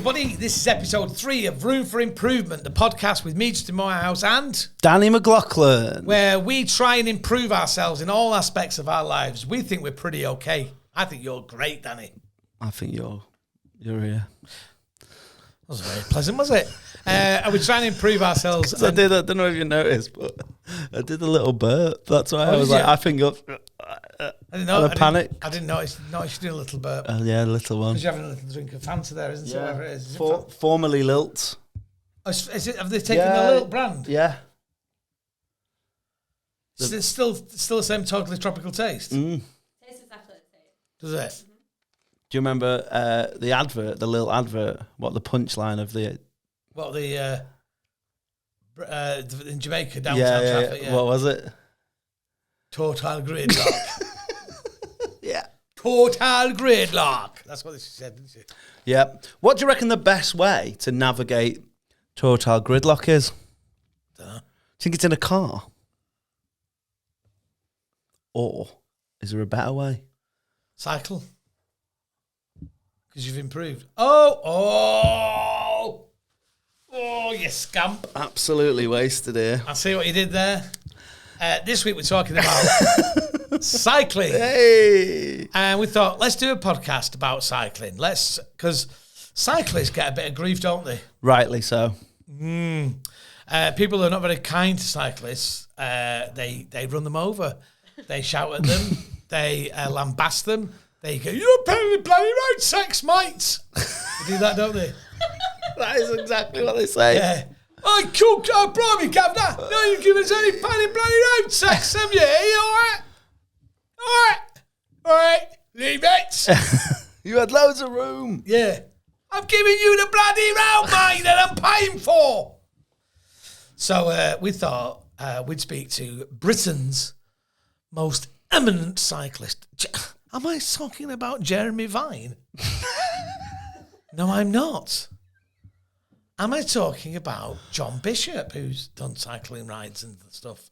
everybody. This is episode 3 of Room for Improvement, the podcast with me, Justin Moorhouse, and Danny Mcloughlin, where we try and improve ourselves in all aspects of our lives. We think we're pretty okay. I think you're great, Danny. I think you're here. That was very pleasant, was it? And we're trying to improve ourselves. I don't know if you noticed, but I did a little burp. That's why I was like, I think I didn't know. Panic. I didn't notice you did a little burp. Yeah, a little one. Because you're having a little drink of Fanta there, isn't it? Whatever it is. Formerly Lilt. Oh, have they taken the Lilt brand? Yeah. Is it still the same totally tropical taste? Mm. Tastes exactly the same. Does it? Mm-hmm. Do you remember the advert, the Lilt advert? What the punchline of the... What in Jamaica, downtown traffic, yeah. What was it? Total gridlock. Yeah. Total gridlock. That's what she said, didn't she? Yeah. What do you reckon the best way to navigate total gridlock is? Dunno. Do you think it's in a car? Or is there a better way? Cycle. Because you've improved. Oh, you scamp. Absolutely wasted here. I see what you did there. This week we're talking about cycling. Hey! And we thought, let's do a podcast about cycling. Because cyclists get a bit of grief, don't they? Rightly so. People are not very kind to cyclists. They run them over. They shout at them. They lambast them. They go, "You're paying the bloody road sex, mate." They do that, don't they? That is exactly what they say. Yeah. I cooked our blimey, governor. No, you give us any bloody road sex, have you? All right. Leave it. You had loads of room. Yeah. I'm giving you the bloody road, mate, that I'm paying for. So we thought we'd speak to Britain's most eminent cyclist. Am I talking about Jeremy Vine? No, I'm not. Am I talking about John Bishop, who's done cycling rides and stuff?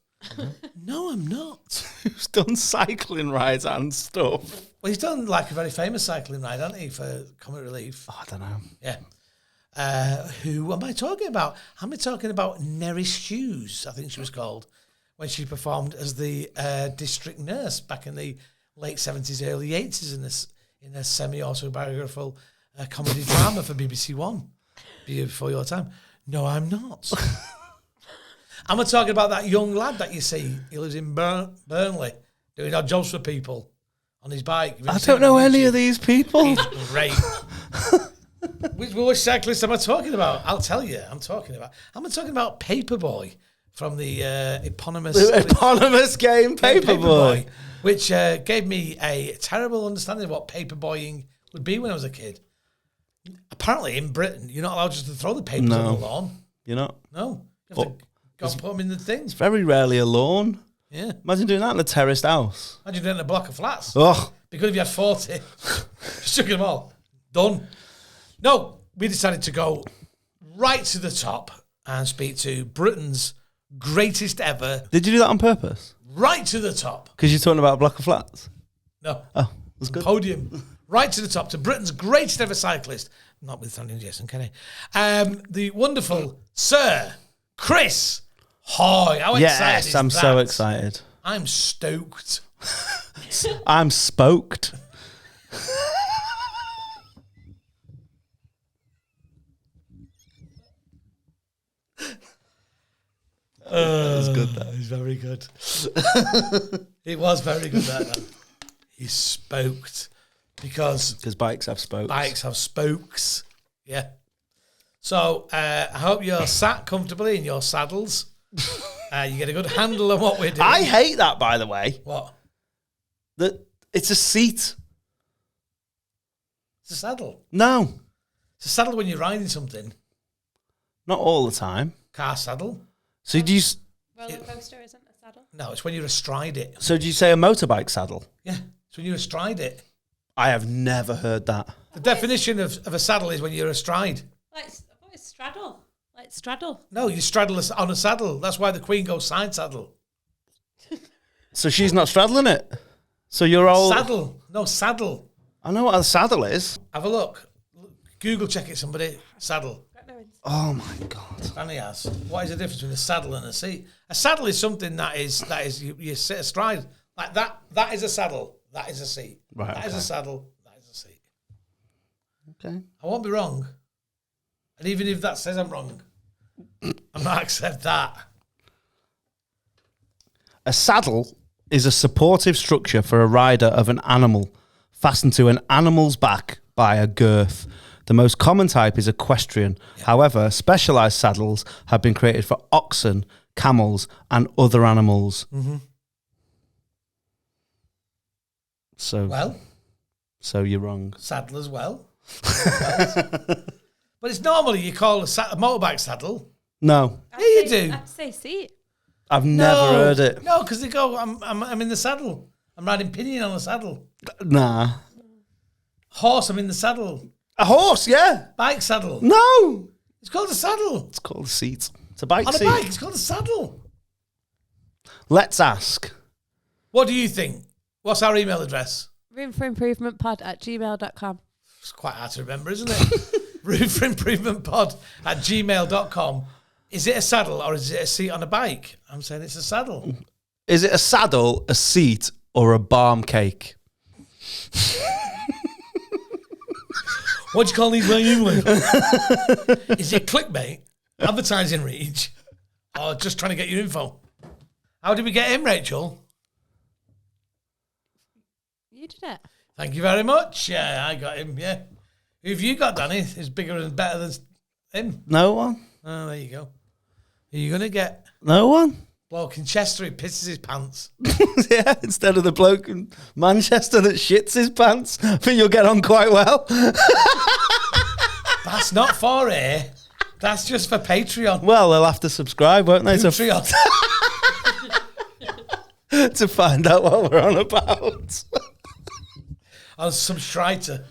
No, I'm not. Who's done cycling rides and stuff? Well, he's done like a very famous cycling ride, hasn't he, for Comic Relief? Oh, I don't know. Yeah. Who am I talking about? Am I talking about Neris Hughes, I think she was called, when she performed as the district nurse back in the late 70s, early 80s in a semi-autobiographical comedy drama for BBC One. Before your time. No, I'm not. I'm not talking about that young lad that you see. He lives in Burnley, doing odd jobs for people on his bike. I don't know any of these people. He's great. Which cyclist am I talking about? I'll tell you. I'm talking about Paperboy from the eponymous game Paperboy, which gave me a terrible understanding of what paperboying would be when I was a kid. Apparently, in Britain, you're not allowed just to throw the papers on the lawn. You're not? No. You have to go and put them in the things. It's very rarely a lawn. Yeah. Imagine doing that in a terraced house. Imagine doing it in a block of flats. Oh. Because if you had 40, stuck them all. Done. No, we decided to go right to the top and speak to Britain's greatest ever. Did you do that on purpose? Right to the top. Because you're talking about a block of flats? No. Oh, that's good. Podium. Right to the top, to Britain's greatest ever cyclist, notwithstanding Jason Kenny, the wonderful Sir Chris Hoy. How excited is I'm that? so excited. I'm stoked. I'm spoked. That was good, that. He's very good. It was very good, that. He's spoked. Because bikes have spokes. Bikes have spokes. Yeah. So I hope you're sat comfortably in your saddles. You get a good handle on what we're doing. I hate that, by the way. What? That it's a seat. It's a saddle. No. It's a saddle when you're riding something. Not all the time. Car saddle. So do you... Roller coaster isn't a saddle? No, it's when you're astride it. So do you say a motorbike saddle? Yeah, it's when you're astride it. I have never heard that. The definition of a saddle is when you're astride. Like, what is straddle? Like straddle? No, you straddle on a saddle. That's why the Queen goes side saddle. So she's not straddling it? So you're all... Saddle. No, saddle. I know what a saddle is. Have a look. Google check it, somebody. Saddle. Got no insight. Oh my God. Danny has. What is the difference between a saddle and a seat? A saddle is something that is you sit astride like that. That is a saddle. That is a seat. Right, That is okay. a saddle. That is a seat. Okay. I won't be wrong. And even if that says I'm wrong, I'm not accept that. A saddle is a supportive structure for a rider of an animal, fastened to an animal's back by a girth. The most common type is equestrian. However, specialised saddles have been created for oxen, camels, and other animals. Mm-hmm. So you're wrong. Saddle as well. But it's normally you call a motorbike saddle. No, you do. I'd say seat. I've never heard it. No, because they go, I'm in the saddle. I'm riding pinion on the saddle. Nah. Horse, I'm in the saddle. A horse, yeah. Bike saddle. No. It's called a saddle. It's called a seat. It's a bike On seat. a bike, it's called a saddle. Let's ask. What do you think? What's our email address? roomforimprovementpod@gmail.com. It's quite hard to remember, isn't it? roomforimprovementpod@gmail.com. Is it a saddle or is it a seat on a bike? I'm saying it's a saddle. Is it a saddle, a seat, or a barm cake? What do you call these by English? Is it clickbait, advertising reach, or just trying to get your info? How did we get him, Rachel? You did it. Thank you very much. Yeah, I got him, yeah. Who have you got, Danny? Is bigger and better than him? No one? Oh, there you go. Who are you going to get? No one? Bloke in Chester who pisses his pants. Yeah, instead of the bloke in Manchester that shits his pants. I think you'll get on quite well. That's not for air. That's just for Patreon. Well, they'll have to subscribe, won't they? Patreon. To find out what we're on about. On subscriber.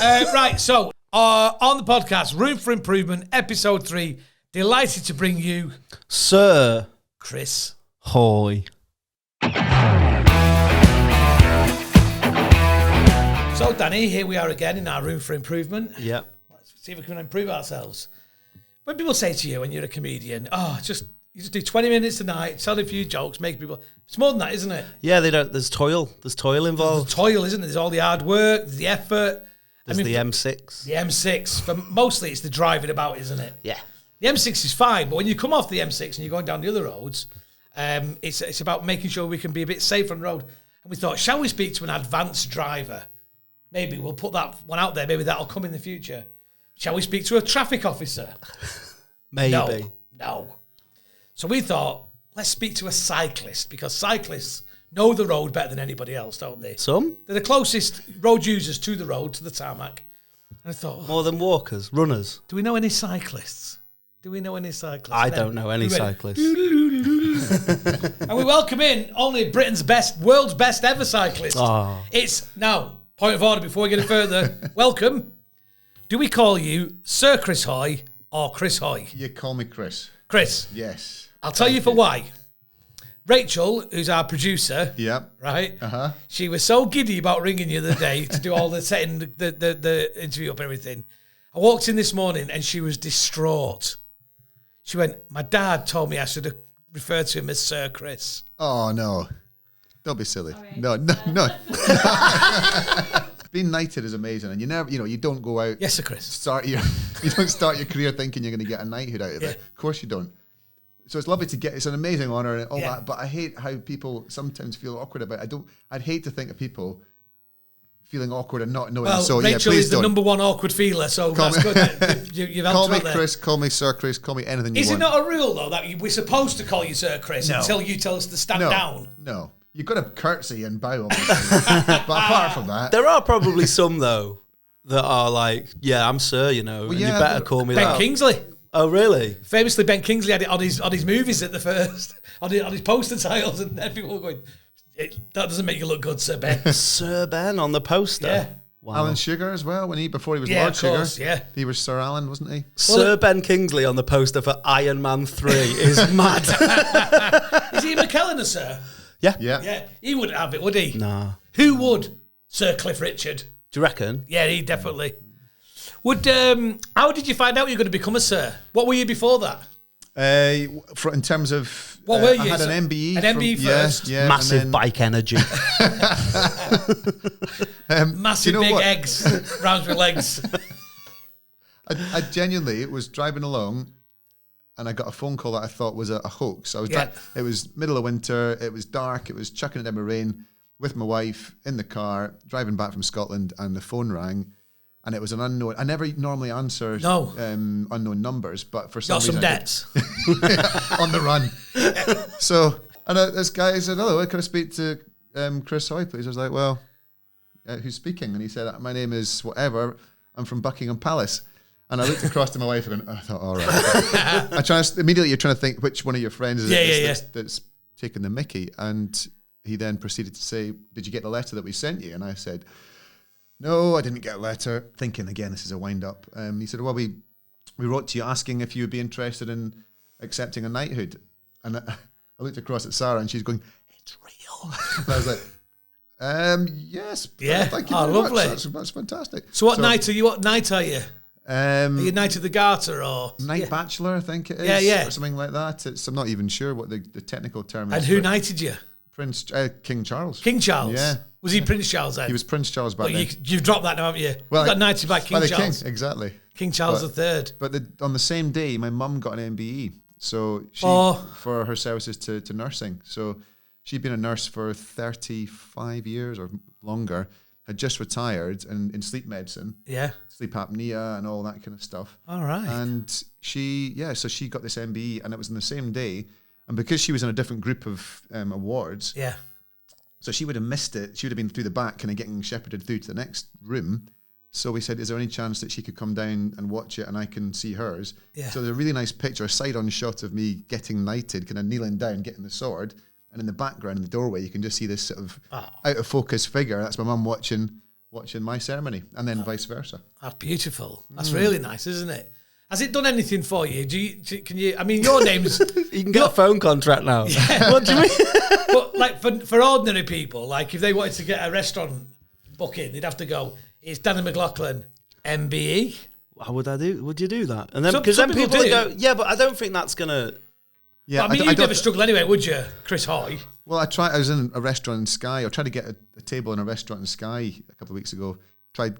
Right, so on the podcast, Room for Improvement, episode 3. Delighted to bring you Sir Chris Hoy. So, Danny, here we are again in our Room for Improvement. Yeah. Let's see if we can improve ourselves. When people say to you when you're a comedian, you just do 20 minutes tonight, tell a few jokes, make people... It's more than that, isn't it? Yeah, they don't. There's toil. There's toil involved. There's toil, isn't it? There's all the hard work, there's the effort. There's the M6. The M6. For mostly it's the driving about, isn't it? Yeah. The M6 is fine, but when you come off the M6 and you're going down the other roads, it's about making sure we can be a bit safer on the road. And we thought, shall we speak to an advanced driver? Maybe we'll put that one out there. Maybe that'll come in the future. Shall we speak to a traffic officer? Maybe. No. So we thought, let's speak to a cyclist, because cyclists know the road better than anybody else, don't they? Some? They're the closest road users to the road, to the tarmac. And I thought, More than walkers, runners. do we know any cyclists? I don't know any cyclists. And we welcome in only Britain's best, world's best ever cyclist. Oh. It's now, point of order before we get any further. Welcome. Do we call you Sir Chris Hoy or Chris Hoy? You call me Chris. Chris. Yes. I'll tell you for why. Rachel, who's our producer, Yep. right? Uh-huh. She was so giddy about ringing you the other day to do all the setting the interview up and everything. I walked in this morning and she was distraught. She went, my dad told me I should have referred to him as Sir Chris. Oh, no. Don't be silly. Right. No. Being knighted is amazing, and you never, you don't go out. Yes, Sir Chris. You don't start your career thinking you're going to get a knighthood out of it. Of course you don't. So it's lovely to get. It's an amazing honor and all Yeah. that. But I hate how people sometimes feel awkward about it. I'd hate to think of people feeling awkward and not knowing. Well, So Rachel please is the don't. number one awkward feeler, so Call that's me- good. You've helped Call her me out there. Chris. Call me Sir Chris. Call me anything you Is it want. not a rule, though, that we're supposed to call you Sir Chris No. until you tell us to stand down? No. You've got to curtsy and bow, obviously. But apart from that, There are probably some, though, that are like, yeah, I'm Sir, and you yeah, better call me Ben that. Kingsley. Oh, really? Famously, Ben Kingsley had it on his movies at the first, on his poster titles, and then people were going, that doesn't make you look good, Sir Ben. Sir Ben on the poster. Yeah. Wow. Alan Sugar as well, before he was Yeah, Lord of course, Sugar. yeah. He was Sir Alan, wasn't he? Sir Ben Kingsley on the poster for Iron Man 3 is mad. Is he Mcloughlin, sir? Yeah. Yeah, he wouldn't have it, would he? Nah. Who would? Sir Cliff Richard. Do you reckon? Yeah, he definitely. How did you find out you were going to become a Sir? What were you before that? In terms of what were you? I had an MBE. An MBE first. Yeah, Massive and then, bike energy. Massive you know big what? eggs, round with legs. I genuinely was driving along, and I got a phone call that I thought was a hoax. I was it was middle of winter. It was dark. It was chucking it down with rain. With my wife in the car driving back from Scotland, and the phone rang, and it was an unknown. I never normally answer unknown numbers, but for some reason, debts on the run. So, and this guy said, "Hello, can I speak to Chris Hoy, please?" I was like, "Well, who's speaking?" And he said, "My name is whatever. I'm from Buckingham Palace." And I looked across to my wife and I thought, all right. Immediately you're trying to think which one of your friends is that's taking the mickey. And he then proceeded to say, "Did you get the letter that we sent you?" And I said, "No, I didn't get a letter." Thinking, again, this is a wind-up. He said, "Well, we wrote to you asking if you would be interested in accepting a knighthood." And I looked across at Sarah and she's going, "It's real." And I was like, "Yes. Thank you very lovely. much. That's fantastic." So what night are you? Are you Knight of the Garter or Knight Bachelor? I think it is. Yeah. Or something like that. I'm not even sure what the technical term is. And who knighted you? King Charles. King Charles? Yeah. Was he Prince Charles then? He was Prince Charles back then. You've dropped that now, haven't you? Well, you got knighted by King the Charles. King, exactly. King Charles III. But on the same day, my mum got an MBE. So she, for her services to nursing. So she'd been a nurse for 35 years or longer, had just retired in sleep medicine. Yeah. Sleep apnea and all that kind of stuff. All right. And so she got this MBE and it was on the same day. And because she was in a different group of awards, so she would have missed it. She would have been through the back, kind of getting shepherded through to the next room. So we said, "Is there any chance that she could come down and watch it and I can see hers?" Yeah. So there's a really nice picture, a side-on shot of me getting knighted, kind of kneeling down, getting the sword. And in the background, in the doorway, you can just see this sort of out of focus figure. That's my mum watching my ceremony, and then vice versa. That's beautiful. That's really nice, isn't it? Has it done anything for you? Can you? I mean, your name's You can get a phone contract now. Yeah. What do you mean? But like for ordinary people, like if they wanted to get a restaurant booking, they'd have to go, "It's Danny Mcloughlin, MBE." How would I do? Would you do that? And then Some because then people people do. go, yeah, but I don't think that's gonna. Yeah, But, I mean, you'd never struggle anyway, would you, Chris Hoy? Well, I was in a restaurant in Skye. I tried to get a table in a restaurant in Skye a couple of weeks ago.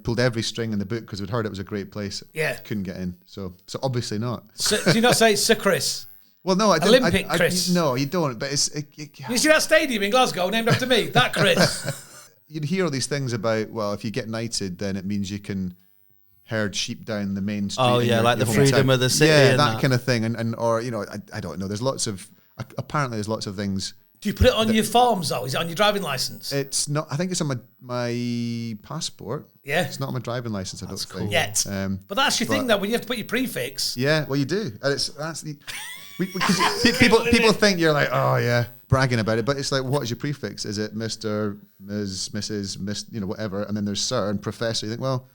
Pulled every string in the book because we'd heard it was a great place. Yeah. Couldn't get in. So obviously not. So, do you not say Sir Chris? Well, no, I didn't. Olympic Chris. No, you don't. But You see that stadium in Glasgow named after me? That Chris. You'd hear all these things about, well, if you get knighted, then it means you can herd sheep down the main street. Oh yeah, like the freedom of the city. Yeah, and that kind of thing. And or I don't know. There's lots of things. Do you put it on your forms though? Is it on your driving license? It's not. I think it's on my passport. Yeah. It's not on my driving license. I don't think Yet. But that's your thing though. When you have to put your prefix. Yeah, well, you do. And people think you're like, oh yeah, bragging about it, but it's like, what is your prefix? Is it Mr., Ms., Mrs., Miss, whatever, and then there's Sir and Professor. You think, well,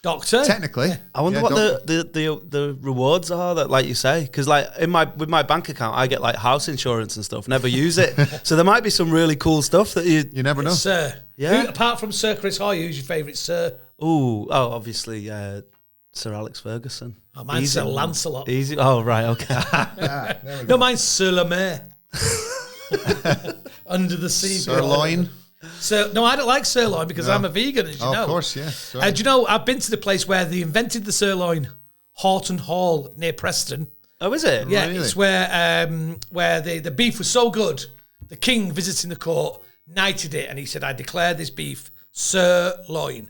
Doctor. technically, I wonder what the rewards are that, like you say, because like with my bank account, I get like house insurance and stuff. Never use it, so there might be some really cool stuff that you never know. Sir. Yeah. Who, apart from Sir Chris Hoy, who's your favourite Sir? Obviously Sir Alex Ferguson. Oh, mine's Sir Lancelot. Easy. Oh right, okay. No, mine's Sir Lemaire. Under the sea. Sirloin. No, I don't like sirloin because I'm a vegan, as you know. Of course, yeah. Do you know, I've been to the place where they invented the sirloin, Horton Hall near Preston. Oh, is it? Yeah, Really? it's where the beef was so good, the king visiting the court knighted it and he said, "I declare this beef sirloin."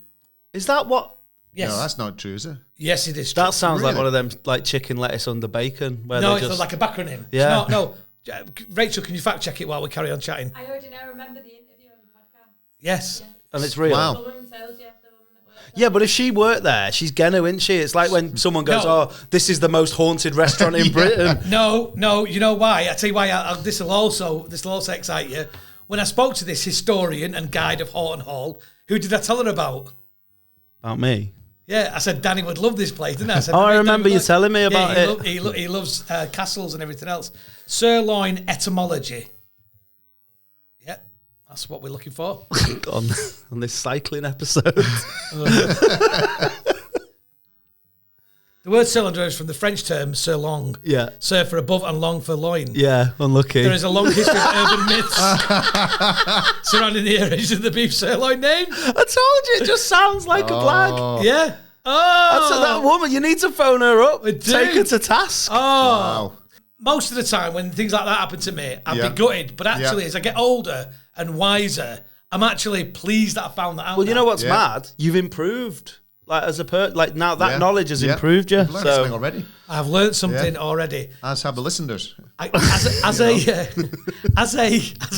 Is that what? Yes. No, that's not true, is it? Yes, it is true. That sounds like Really? one of them like chicken lettuce under bacon. Where No, they it's like a backronym. Yeah. No. Rachel, can you fact check it while we carry on chatting? I already know. Remember the interview on the podcast? Yes. and it's real. Wow. The woman tells you, the woman that works there. Yeah, but if she worked there, she's gonna, isn't she? It's like when someone goes, No. "Oh, this is the most haunted restaurant in Britain." No, you know why? I tell you why. This will also excite you. When I spoke to this historian and guide of Horton Hall, who did I tell her about? About me. Yeah, I said Danny would love this place, didn't I? I said, Oh, I Danny remember would you like- telling me about yeah, it. He loves castles and everything else. Sirloin etymology. Yeah, that's what we're looking for. on this cycling episode. The word sirloin derives from the French term surlong. Yeah. Sir for above and long for loin. Yeah, unlucky. There is a long history of urban myths surrounding the origin of the beef sirloin name. I told you, it just sounds like a blag. Yeah. Oh. So that woman, you need to phone her up. We do. Take her to task. Oh. Wow. Most of the time when things like that happen to me, I'd Yeah. be gutted. But actually, Yeah. as I get older and wiser, I'm actually pleased that I found that out. Well, you know what's Yeah. mad? You've improved. Like as a like now that Yeah. knowledge has Yeah. improved you. You've learned something So already, I've learned something already. as have the listeners. As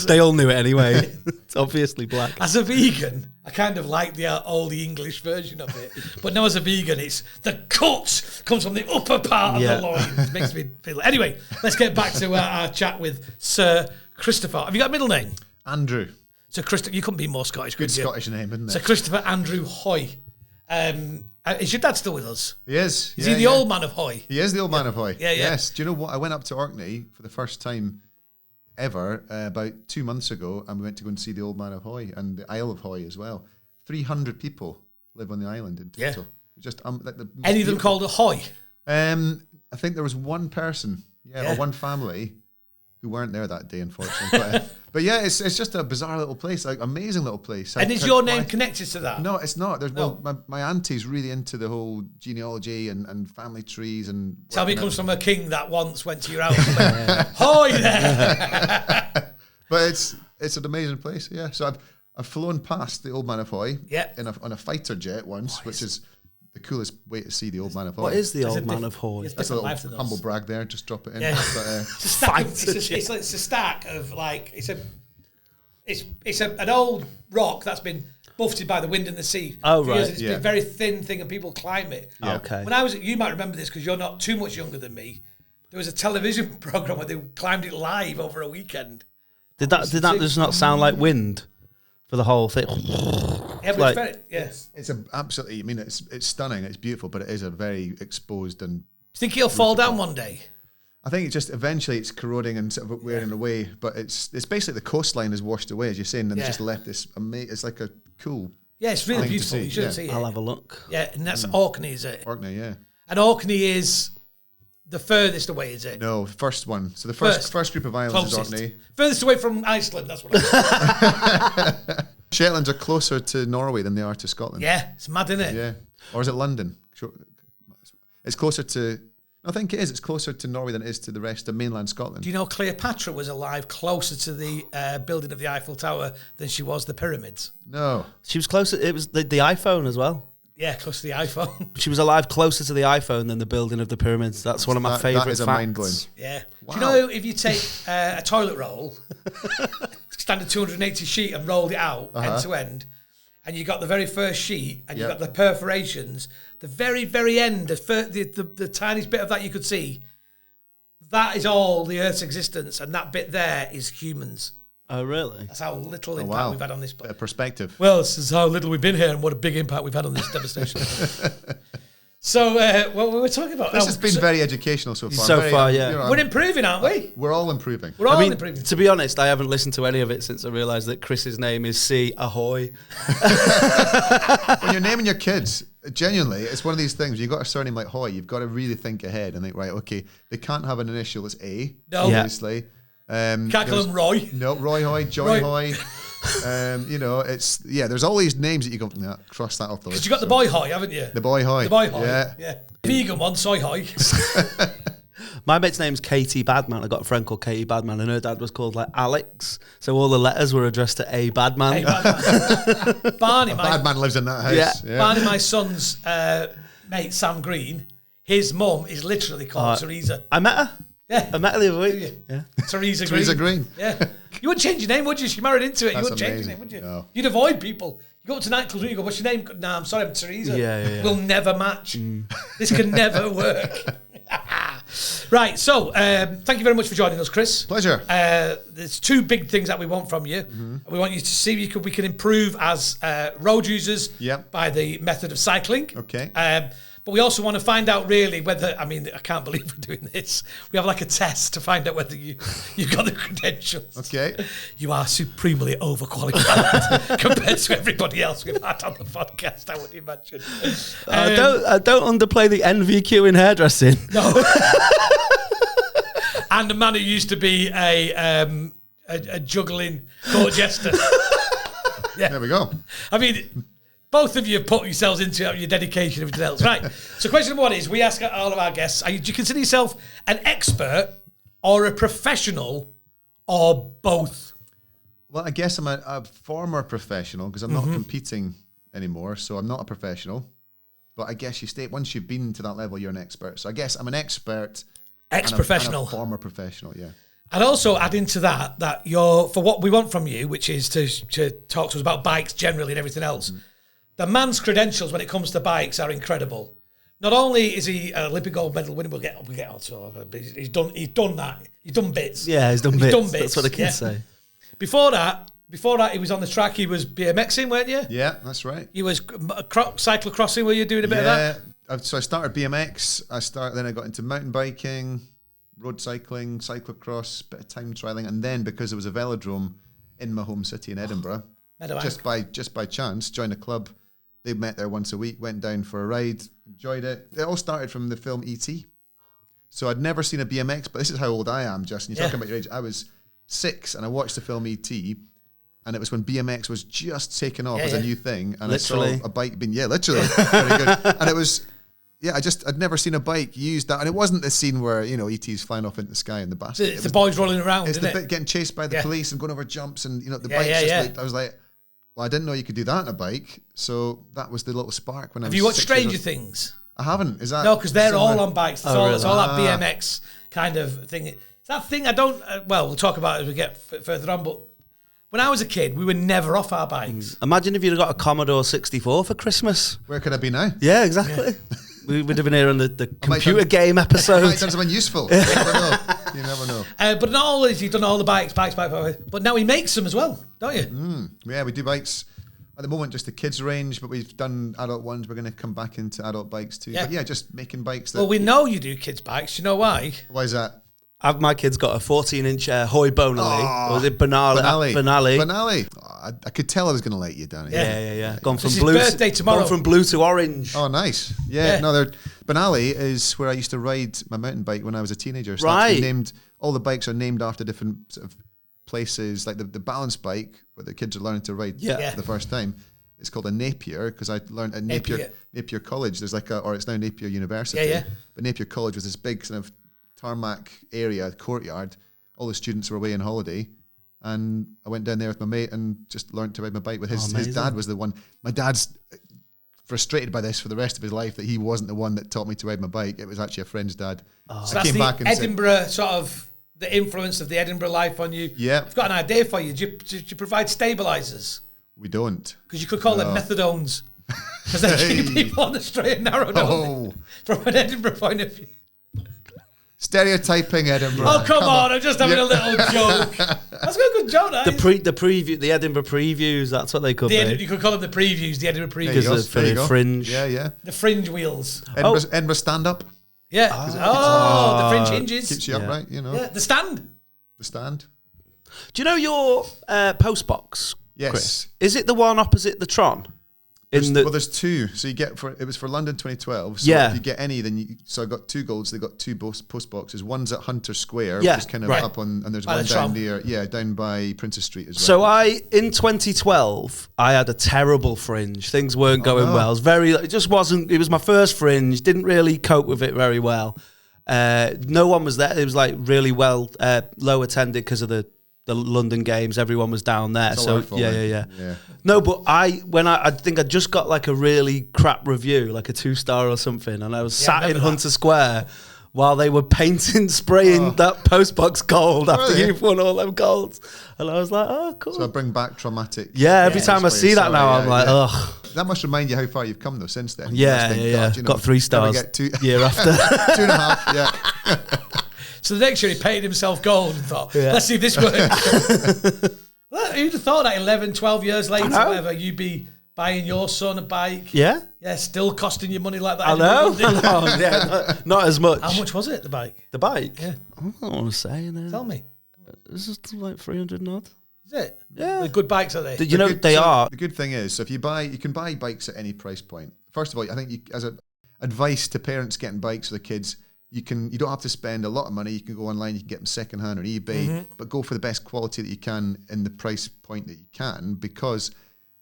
they all knew it anyway. It's obviously black. As a vegan, I kind of like the old English version of it. But now as a vegan, it's the cut comes from the upper part of Yeah. the loin. It makes me feel... Anyway, let's get back to our chat with Sir Christopher. Have you got a middle name? Andrew, Sir Christopher. You couldn't be more Scottish, good could you? Scottish name, isn't Sir it? Christopher Andrew Hoy. Is your dad still with us? He is. Is he the old man of Hoy? He is the old man of Hoy. Yeah, yeah. Yes. Do you know what? I went up to Orkney for the first time ever about 2 months ago, and we went to go and see the old man of Hoy and the Isle of Hoy as well. 300 people live on the island in Yeah. total. Just like the Any of them called a Hoy? I think there was one person, or one family who weren't there that day, unfortunately. But yeah, it's just a bizarre little place, like amazing little place. And is your name connected to that? No, it's not. There's No. well, my auntie's really into the whole genealogy and family trees and. Tell me it comes from a king that once went to your house. And went, Hoy there! But it's an amazing place. Yeah, so I've flown past the Old Man of Hoy. Yeah. On a fighter jet once, which is the coolest way to see the Old Man of Hoy. What is the It's a old man diff- of Hoy? it's That's a different little life than us. humble brag there. Just drop it in. Yeah. But, It's a stack of, Fighter it's a stack of like it's an old rock that's been buffeted by the wind and the sea. Oh, for years. right, It's yeah. been a very thin thing, and people climb it. Yeah. Okay. When I was, you might remember this because you're not too much younger than me. There was a television program where they climbed it live over a weekend. Did that just not sound like wind for the whole thing? Yeah, but Like- it's very, yeah. it's a absolutely. I mean, it's stunning. It's beautiful, but it is a very exposed and. Do you think it'll fall down one day? I think it's just eventually it's corroding and sort of wearing away, but it's basically the coastline is washed away, as you're saying, and Yeah. it's just left this. It's like a cool Yeah, it's really Thing to beautiful. see, You should yeah. see it. I'll have a look. Yeah, and that's Orkney, is it? Orkney. Yeah. And Orkney is the furthest away, is it? No, the first one. So the First. first group of islands Closest. is Orkney. Furthest away from Iceland, that's what I Shetlands are closer to Norway than they are to Scotland. Yeah, it's mad, isn't it? Yeah. Or is it London? Sure. It's closer to. I think it is. It's closer to Norway than it is to the rest of mainland Scotland. Do you know Cleopatra was alive closer to the building of the Eiffel Tower than she was the pyramids? No. She was closer. It was the iPhone as well. Yeah, close to the iPhone. She was alive closer to the iPhone than the building of the pyramids. That's one of my That favourite is a facts. mind-blowing. Yeah. Wow. Do you know if you take a toilet roll, standard 280 sheet, and rolled it out end to end, and you got the very first sheet, and you Yeah. got the perforations, the very, very end, the tiniest bit of that you could see, that is all the Earth's existence, and that bit there is humans. Oh, really? That's how little impact Wow. we've had on this Bit place. of perspective. Well, this is how little we've been here and what a big impact we've had on this devastation. So, what were we talking about? This Oh, has been so- very educational so far. So Very, far, yeah. We're improving, aren't we? We're all improving. We're all I mean, improving. to be honest, I haven't listened to any of it since I realised that Chris's name is C. Ahoy. When you're naming your kids, genuinely, it's one of these things. You've got a surname like Hoy, you've got to really think ahead and think, right, okay, they can't have an initial that's A, No. Yeah. obviously. Can't call him Roy. No, Roy Hoy, Joy Roy. Hoy. There's all these names that you go, nah, cross that off the Because list. you got the boy Hoy, haven't you? The boy Hoy. The boy Hoy. Yeah. Vegan one, soy Hoy. My mate's name's Katie Badman. I got a friend called Katie Badman, and her dad was called like Alex. So all the letters were addressed to A Badman. Hey, Badman. Barney, Bad man lives in that house. Yeah. Barney, my son's mate, Sam Green, his mum is literally called Teresa. I met her. Yeah. I met her the other Did week. you? Yeah. Teresa Green. Teresa Green. Yeah. You wouldn't change your name, would you? She married into it. That's You wouldn't change your amazing. name, would you? No. You'd avoid people. You go up to nightclubs and you go, what's your name? Nah, I'm sorry, I'm Teresa. Yeah. We'll never match. This can never work. Right, so thank you very much for joining us, Chris. Pleasure. there's two big things that we want from you. We want you to see if we can improve as road users by the method of cycling. Okay. But we also want to find out really whether, I mean, I can't believe we're doing this. We have like a test to find out whether you've got the credentials. Okay. You are supremely overqualified compared to everybody else we've had on the podcast, I would imagine. I don't underplay the NVQ in hairdressing. No. And a man who used to be a juggling court jester. Yeah. There we go. I mean, both of you have put yourselves into your dedication and everything else. Right. So question number one is, we ask all of our guests, do you consider yourself an expert or a professional or both? Well, I guess I'm a former professional because I'm not competing anymore, so I'm not a professional. But I guess once you've been to that level, you're an expert. So I guess I'm an expert. Ex-professional. And a former professional, yeah. And also add into that you're, for what we want from you, which is to talk to us about bikes generally and everything else. The man's credentials when it comes to bikes are incredible. Not only is he an Olympic gold medal winner, we'll get on to it, but he's done that. He's done bits. Yeah, he's done bits. That's what the kids say. Before that, he was on the track. He was BMXing, weren't you? Yeah, that's right. He was cyclocrossing. Were you doing a bit of that? So I started BMX. Then I got into mountain biking, road cycling, cyclocross, bit of time trialing, and then because there was a velodrome in my home city in Edinburgh, just by chance, joined a club. They met there once a week, went down for a ride, enjoyed it. It all started from the film E.T. So I'd never seen a BMX, but this is how old I am, Justin. You're talking about your age. I was 6 and I watched the film E.T. and it was when BMX was just taken off as a new thing. And literally. I saw a bike being, literally. Very good. And it was, I'd never seen a bike use that. And it wasn't the scene where, E.T.'s flying off into the sky in the basket. It's the boys rolling around, it's isn't the it? bit getting chased by the police and going over jumps and, the bike's I was like, well, I didn't know you could do that on a bike. So that was the little spark when I was Have you watched 6 Stranger years old. Things? I haven't. Is that? No, because they're similar? all on bikes. It's all that BMX kind of thing. It's that thing I don't... we'll talk about it as we get further on, but when I was a kid, we were never off our bikes. Imagine if you'd got a Commodore 64 for Christmas. Where could I be now? Yeah, exactly. We would have been here on the computer game episode. I might have done something useful. You never know. You never know. But not all he's done all the bikes. But now he makes them as well, don't you? Yeah, we do bikes. At the moment, just the kids range, but we've done adult ones. We're going to come back into adult bikes too. Yeah. But just making bikes. Well, we know you do kids' bikes. You know why? Why is that? My kid's got a 14-inch Hoy Bonelli. Or was it Benali? Benali. Oh, I could tell I was going to let you down. Yeah. Gone from It's his blue. birthday tomorrow. Gone from blue to orange. Oh, nice. Yeah. No, Benali is where I used to ride my mountain bike when I was a teenager. So Right. All the bikes are named after different sort of places. Like the balance bike, where the kids are learning to ride for the first time. It's called a Napier because I learned at Napier College. There's or it's now Napier University. Yeah. But Napier College was this big kind of tarmac area, courtyard. All the students were away on holiday. And I went down there with my mate and just learned to ride my bike with his dad was the one. My dad's frustrated by this for the rest of his life that he wasn't the one that taught me to ride my bike. It was actually a friend's dad. So that's the Edinburgh sort of, the influence of the Edinburgh life on you. Yeah. I've got an idea for you. Do you provide stabilisers? We don't. Because you could call them methadones. Because they keep people on the straight and narrow, don't they? From an Edinburgh point of view. Stereotyping Edinburgh. Oh, come on. I'm just having a little joke. That's a good joke, that is. The preview, the Edinburgh previews, that's what they could be. You could call them the previews, the Edinburgh previews. Because for the fringe. Yeah. The fringe wheels. Edinburgh stand-up. Yeah. The fringe hinges. Keeps you upright, Yeah, the stand. The stand. Do you know your post box, Yes. Chris? Is it the one opposite the Tron? There's two. So you get it was for London 2012. So if you get any, then so I got 2 golds. They got 2 post boxes. One's at Hunter Square, which is kind of up on, and there's one down near, down by Princess Street as well. So in 2012, I had a terrible fringe. Things weren't going well. It just wasn't. It was my first fringe. Didn't really cope with it very well. No one was there. It was like really well low attended because of the London games. Everyone was down there. So yeah. No, but I think I just got like a really crap review, like a 2-star or something, and I was sat in Hunter Square while they were spraying that postbox gold after you've won all them golds, and I was like, oh, cool. So I bring back traumatic. Yeah, every time I see that now, I'm like, ugh. That must remind you how far you've come though since then. Yeah. Got 3 stars get 2 year after. 2.5. Yeah. So the next year he painted himself gold and thought, let's see if this works. Well, who'd have thought that 11, 12 years later, whatever, you'd be buying your son a bike? Yeah. Yeah, still costing you money like that. I know. Not as much. How much was it, the bike? The bike? Yeah. I don't want to say. Tell me. This is like 300 odd. Is it? Yeah. They're good bikes, are they? They are. The good thing is, so if you can buy bikes at any price point. First of all, I think as a advice to parents getting bikes for the kids, you don't have to spend a lot of money. You can go online, you can get them secondhand or eBay, but go for the best quality that you can in the price point that you can, because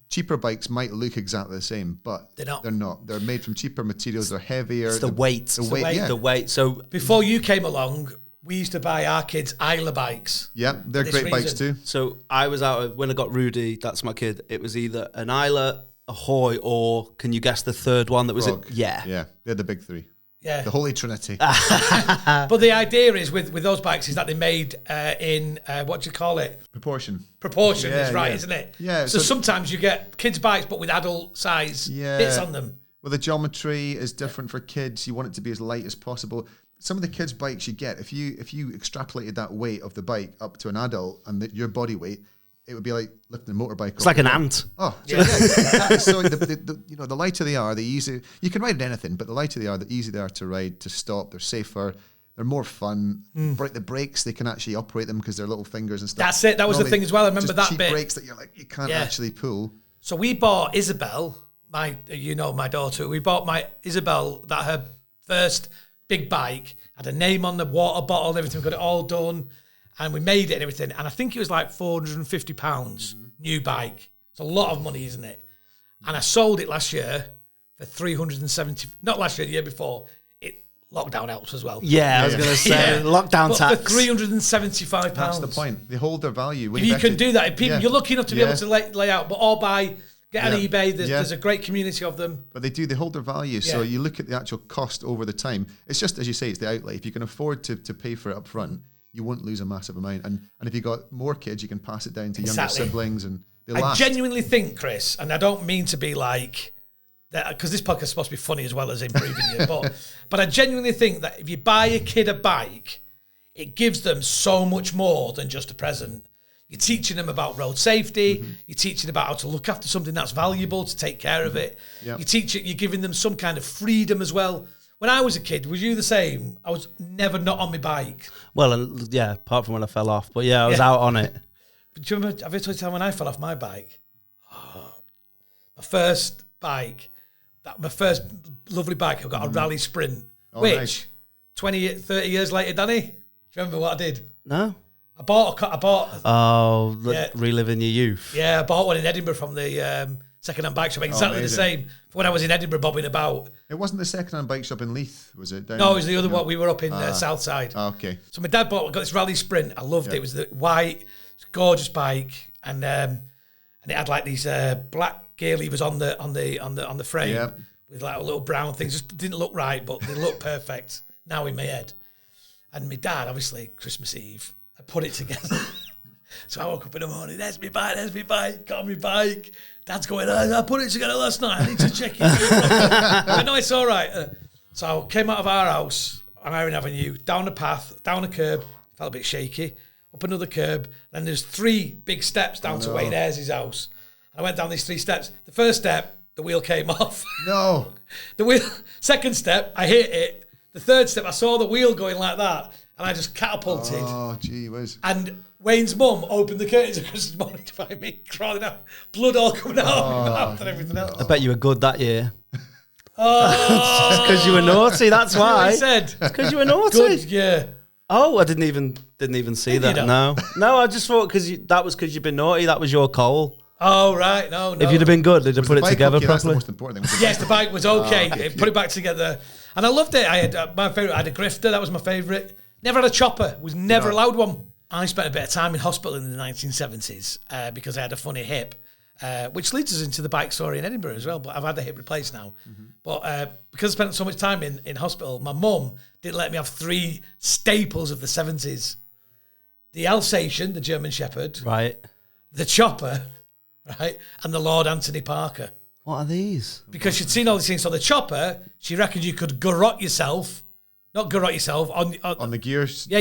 cheaper bikes might look exactly the same, but they're not. They're made from cheaper materials. They're heavier. It's the weight. The weight. So before you came along, we used to buy our kids Isla bikes. Yeah, they're great bikes too. So I was when I got Rudy, that's my kid, it was either an Isla, a Hoy, or can you guess the third one that was Frog. Yeah, they're the big three. Yeah, the Holy Trinity. But the idea is with those bikes is that they're made in what do you call it? Proportion is right, isn't it? Yeah. So sometimes you get kids' bikes, but with adult size bits on them. Well, the geometry is different for kids. You want it to be as light as possible. Some of the kids' bikes you get, if you extrapolated that weight of the bike up to an adult and your body weight, it would be like lifting a motorbike. It's like an ant. Oh, yeah. So the lighter they are, the easier you can ride anything. But the lighter they are, the easier they are to ride, to stop. They're safer. They're more fun. The brakes, they can actually operate them because they're little fingers and stuff. That's it. That was the thing as well. I remember that cheap bit. Brakes that you can't actually pull. So we bought Isabel, my daughter. We bought my Isabel that her first big bike had a name on the water bottle and everything. We got it all done. And we made it and everything. And I think it was like £450, new bike. It's a lot of money, isn't it? And I sold it last year for 370, not last year, the year before. Lockdown helps as well. Yeah, I was going to say, lockdown tax. For £375. That's the point. They hold their value. If you can do that, if people, you're lucky enough to be able to lay out, but get on eBay, there's a great community of them. But they hold their value. So you look at the actual cost over the time. It's just, as you say, it's the outlay. If you can afford to pay for it up front, you won't lose a massive amount. And if you've got more kids, you can pass it down to younger siblings and they last. I genuinely think, Chris, and I don't mean to be like that, because this podcast is supposed to be funny as well as improving you, but I genuinely think that if you buy a kid a bike, it gives them so much more than just a present. You're teaching them about road safety. You're teaching about how to look after something that's valuable, to take care of it. Yep. You're giving them some kind of freedom as well. When I was a kid, was you the same? I was never not on my bike. Well, yeah, apart from when I fell off. But yeah, I was out on it. But do you remember, have you told you time when I fell off my bike? My first bike, my first lovely bike, I got a rally sprint, which 30 years later, Danny, do you remember what I did? No. I bought. Reliving your youth. Yeah, I bought one in Edinburgh from the second-hand bike shop, exactly the same. When I was in Edinburgh bobbing about. It wasn't the second-hand bike shop in Leith, was it? No, it was the other one. We were up in South Side. Oh, okay. So my dad got this rally sprint. I loved it. It was the white, gorgeous bike, and it had like these black gear levers on the frame with like little brown things. Just didn't look right, but they looked perfect now in my head. And my dad, obviously, Christmas Eve, I put it together. So I woke up in the morning, there's my bike, got my bike. Dad's going, I put it together last night, I need to check it. I know it's all right. So I came out of our house on Iron Avenue, down the path, down the curb, felt a bit shaky, up another curb, then there's 3 big steps down to Wayne Ayres' house. I went down these 3 steps. The first step, the wheel came off. No. Second step, I hit it. The third step, I saw the wheel going like that, and I just catapulted. Oh, gee whiz. And Wayne's mum opened the curtains at Christmas morning to find me crawling out, blood all coming out of my mouth and everything else. I bet you were good that year. Oh, because you were naughty. That's why. I said because you were naughty. Good, yeah. Oh, I didn't even see that. No, I just thought that was because you've been naughty. That was your coal. Oh right, no. If you'd have been good, they'd have put it together properly. That's the most important thing. Yes, the bike was okay. Put it back together, and I loved it. I had my favorite. I had a grifter. That was my favorite. Never had a chopper. Was never allowed one. I spent a bit of time in hospital in the 1970s because I had a funny hip, which leads us into the bike story in Edinburgh as well. But I've had the hip replaced now. But because I spent so much time in hospital, my mum didn't let me have 3 staples of the 70s. The Alsatian, the German Shepherd. Right. The chopper, right? And the Lord Anthony Parker. What are these? Because she'd seen all these things. So the chopper, she reckoned you could garrote yourself not garrot yourself On the gear. Yeah,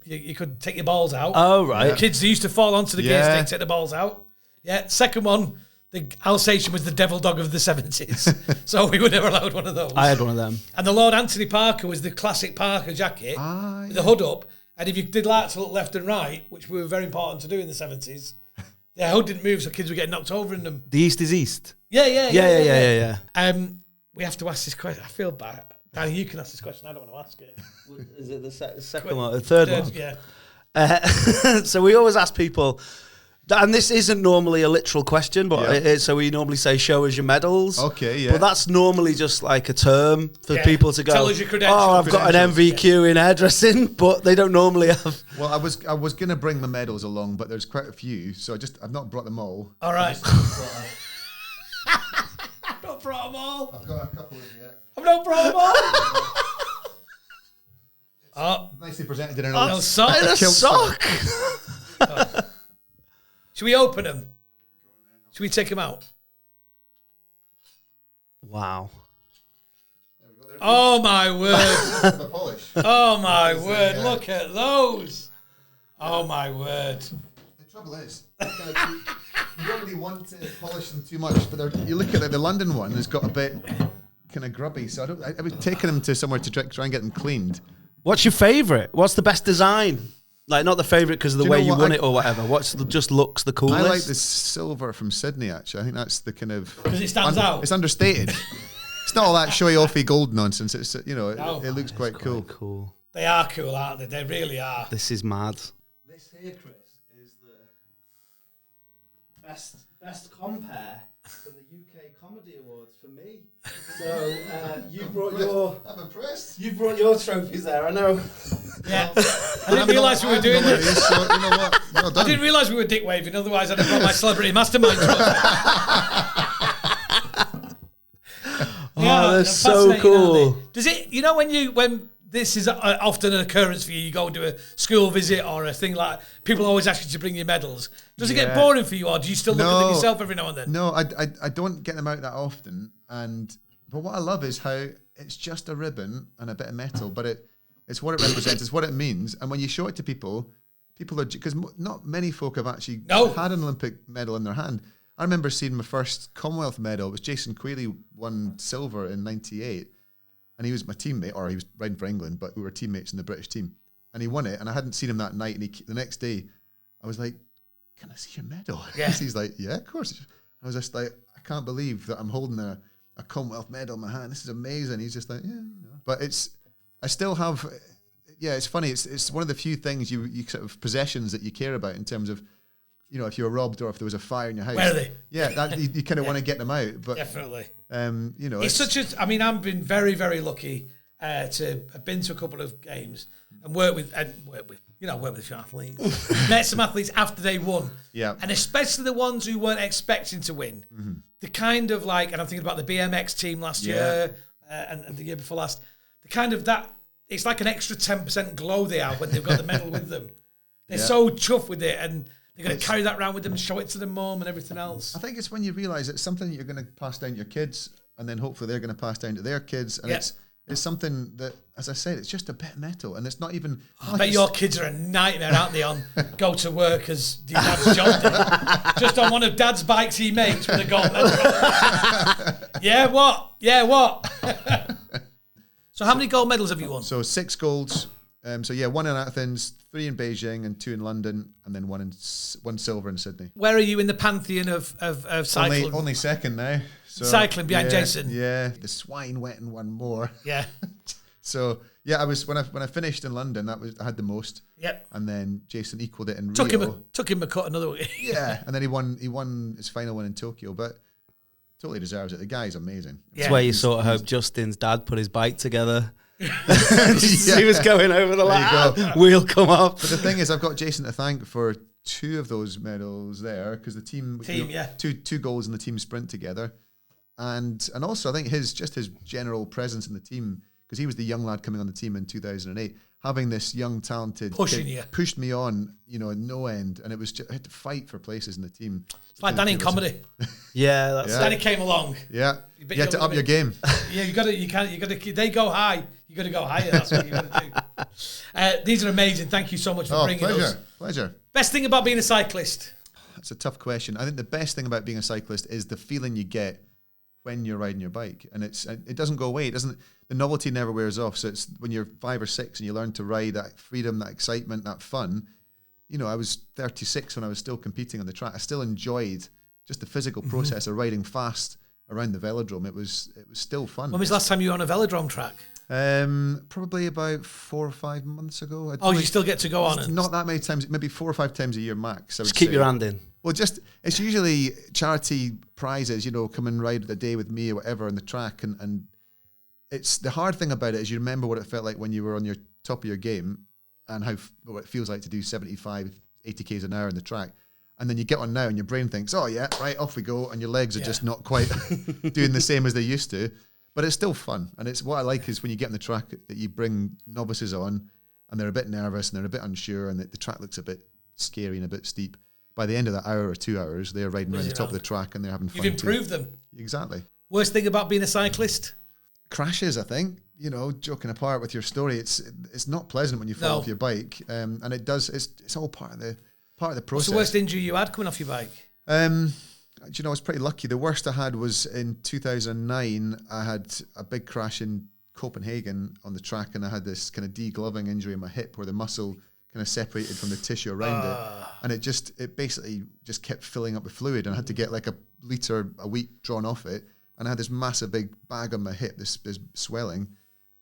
you could take your balls out. Oh, right. Yeah. Kids used to fall onto the gear Yeah. stick, take the balls out. Yeah. Second one, the Alsatian was the devil dog of the 70s. So we were never allowed one of those. I had one of them. And the Lord Anthony Parker was the classic Parker jacket with the hood up. And if you did like to look left and right, which we were very important to do in the 70s, the hood didn't move, so kids were getting knocked over in them. The East is East. Yeah. We have to ask this question. I feel bad. Danny, you can ask this question. I don't want to ask it. Is it the second one? The third one? Yeah. So we always ask people, and this isn't normally a literal question, but so we normally say, show us your medals. Okay, yeah. But that's normally just like a term for people to go, tell us your credentials. oh, I've got an MVQ in hairdressing, but they don't normally have. Well, I was going to bring my medals along, but there's quite a few, so I've not brought them all. All right. I've not brought them all. I've got a couple in here. I've not brought them all. Nicely presented in an Oh, old sock. In a sock. Should we open them? Should we take them out? Wow. Oh my word! the polish. Oh my word! Look at those! Oh my word! The trouble is, you don't really want to polish them too much, but you look at the London one has got a bit kind of grubby, so I was taking them to somewhere to try and get them cleaned. What's your favourite? What's the best design? Like, not the favourite because of the way you won it or whatever. What's just looks the coolest? I like the silver from Sydney, actually. I think that's the kind of... Because it stands out. It's understated. It's not all that showy-offy gold nonsense. It's, it looks quite cool. Cool. They are cool, aren't they? They really are. This is mad. This here, Chris, is the best compare for the UK Comedy Awards for me. So you brought your... I'm impressed. You brought your trophies there, I know. Yeah. I didn't realise we were doing this. So, you know what? Well done. I didn't realise we were dick waving, otherwise I'd have brought my celebrity mastermind trophy. They're so fascinating, cool. aren't they? Does it, when this is often an occurrence for you, you go to a school visit or a thing like, people always ask you to bring your medals. Does it get boring for you, or do you still look at them yourself every now and then? No, I don't get them out that often. But what I love is how it's just a ribbon and a bit of metal, but it's what it represents, it's what it means. And when you show it to people are, because not many folk have actually had an Olympic medal in their hand. I remember seeing my first Commonwealth medal. It was Jason Quealy won silver in '98, and he was my teammate, or he was riding for England, but we were teammates in the British team. And he won it, and I hadn't seen him that night. And the next day, I was like, "Can I see your medal?" Yeah. He's like, "Yeah, of course." I was just like, "I can't believe that I'm holding a Commonwealth medal in my hand. This is amazing." He's just like, "Yeah, But I still have. Yeah, it's funny. It's one of the few things you sort of possessions that you care about in terms of, if you were robbed or if there was a fire in your house. Where are they? Yeah, that you kind of want to get them out. But Definitely. it's such a. I mean, I've been very, very lucky to have been to a couple of games and work with a few athletes. Met some athletes after they won. Yeah. And especially the ones who weren't expecting to win. Mm-hmm. The kind of and I'm thinking about the BMX team last year and the year before last. The kind of that. It's like an extra 10% glow they have when they've got the medal with them. They're so chuffed with it, and they're going to carry that around with them and show it to their mum and everything else. I think it's when you realise it's something that you're going to pass down to your kids, and then hopefully they're going to pass down to their kids. And it's something that, as I said, it's just a bit of metal, and it's not even... I bet your kids are a nightmare, aren't they, on go to work as your dad's job day. Just on one of dad's bikes he makes with a gold medal. Yeah, what? So how many gold medals have you won? So 6 golds. 1 in Athens, 3 in Beijing, and 2 in London, and then 1 silver in Sydney. Where are you in the pantheon of cycling? Only second now. So, cycling behind Jason. Yeah, the swine went and won more. Yeah. So I was when I finished in London. I had the most. Yep. And then Jason equalled it in Took Rio. him a cut another way. Yeah, and then he won his final one in Tokyo, but totally deserves it. The guy's amazing. That's where you sort of hope Justin's dad put his bike together. He was going over the line. Wheel come up. But the thing is, I've got Jason to thank for 2 of those medals there, because the team two goals in the team sprint together, and also I think his general presence in the team, because he was the young lad coming on the team in 2008. Having this young, talented kid pushed me on, no end. And it was I had to fight for places in the team. It's like Danny in comedy. Yeah, that's Danny came along. Yeah. You had to up your game. Yeah, you got to. They go high. You got to go higher. That's what you got to do. These are amazing. Thank you so much for bringing those. Pleasure. Best thing about being a cyclist? That's a tough question. I think the best thing about being a cyclist is the feeling you get when you're riding your bike, and it doesn't go away. The novelty never wears off. So it's when you're 5 or 6 and you learn to ride, that freedom, that excitement, that fun. You know, I was 36 when I was still competing on the track. I still enjoyed just the physical process of riding fast around the velodrome. It was still fun. When was the last time you were on a velodrome track? Probably about 4 or 5 months ago. You still get to go on it? Not that many times, maybe 4 or 5 times a year max. Just keep your hand in. Well, it's usually charity prizes, you know, come and ride a day with me or whatever on the track. And it's the hard thing about it is you remember what it felt like when you were on your top of your game and what it feels like to do 75, 80 Ks an hour on the track. And then you get on now and your brain thinks, oh yeah, right, off we go. And your legs are just not quite doing the same as they used to. But it's still fun. And it's what I like is when you get on the track that you bring novices on and they're a bit nervous and they're a bit unsure and the track looks a bit scary and a bit steep. By the end of that hour or 2 hours, they're riding around the top of the track and they're having fun. You've improved them. Exactly. Worst thing about being a cyclist? Crashes, I think. You know, joking apart with your story, it's not pleasant when you fall off your bike. And it's all part of the process. What's the worst injury you had coming off your bike? Do you know, I was pretty lucky. The worst I had was in 2009. I had a big crash in Copenhagen on the track, and I had this kind of degloving injury in my hip where the muscle kind of separated from the tissue around it, and it basically just kept filling up with fluid, and I had to get like a litre a week drawn off it, and I had this massive big bag on my hip, this swelling,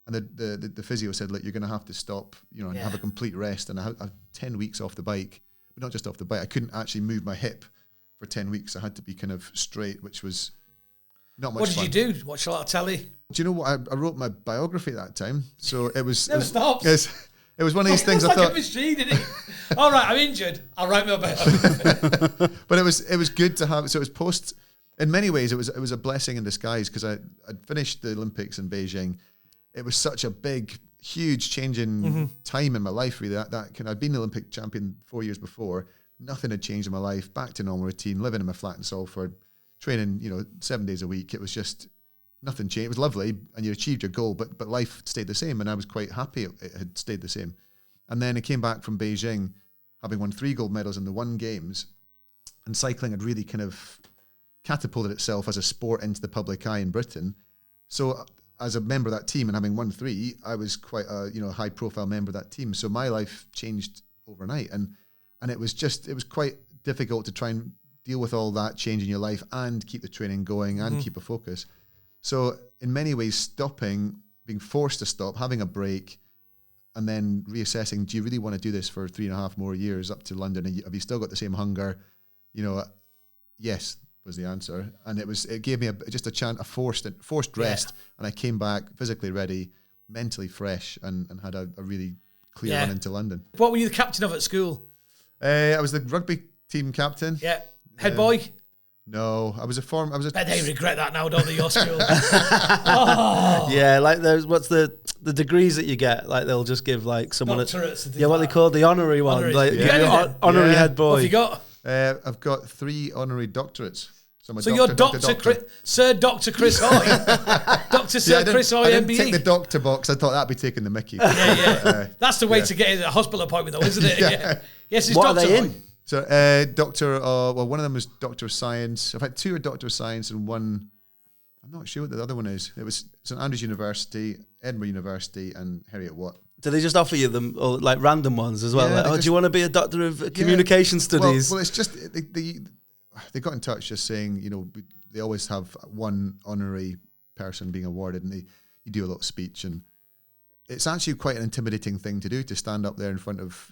and the physio said, look, you're going to have to stop, you know, and have a complete rest, and I had 10 weeks off the bike, but not just off the bike. I couldn't actually move my hip for 10 weeks. I had to be kind of straight, which was not much fun. What did you do? Watch a lot of telly? Do you know what? I wrote my biography at that time. So it was... Never stops. It was one of these things I thought... like a machine, isn't it? All right, I'm injured. I'll write my biography. But it was good to have... So it was post... In many ways, it was a blessing in disguise because I'd finished the Olympics in Beijing. It was such a big, huge changing time in my life, really. I'd been the Olympic champion 4 years before. Nothing had changed in my life. Back to normal routine, living in my flat in Salford, training, 7 days a week. It was just nothing changed. It was lovely, and you achieved your goal, but life stayed the same, and I was quite happy it had stayed the same. And then I came back from Beijing, having won 3 gold medals in the 1 Games, and cycling had really kind of catapulted itself as a sport into the public eye in Britain. So as a member of that team and having won 3, I was quite a high-profile member of that team. So my life changed overnight, and it was quite difficult to try and deal with all that change in your life and keep the training going and keep a focus. So in many ways, stopping, being forced to stop, having a break, and then reassessing, do you really want to do this for 3.5 more years up to London? And have you still got the same hunger? Yes was the answer. And it gave me a forced rest. And I came back physically ready, mentally fresh, and had a really clear run into London. What were you the captain of at school? I was the rugby team captain. Yeah. Head boy? No, I was Bet they regret that now, don't they, your school? Yeah, like those, what's the degrees that you get? Like they'll just give like someone... Doctorates. What they call the honorary one. Honoraries. Like, honorary head boy. What have you got? I've got 3 honorary doctorates. So you're Sir Dr. Chris Hoy. Dr. Sir Chris Hoy, I didn't MBE. take the doctor box. I thought that'd be taking the mickey. Yeah. That's the way to get in a hospital appointment, though, isn't it? Yeah. Yes, it's what Dr. are they Hoy. in? So, doctor, one of them was Doctor of Science. I've had 2 are Doctor of Science and 1, I'm not sure what the other one is. It was St Andrews University, Edinburgh University, and Heriot Watt. Do they just offer you them, or like random ones as well? Yeah, do you want to be a doctor of communication studies? Well, it's just, they got in touch just saying, they always have 1 honorary person being awarded, and you do a little speech, and it's actually quite an intimidating thing to do, to stand up there in front of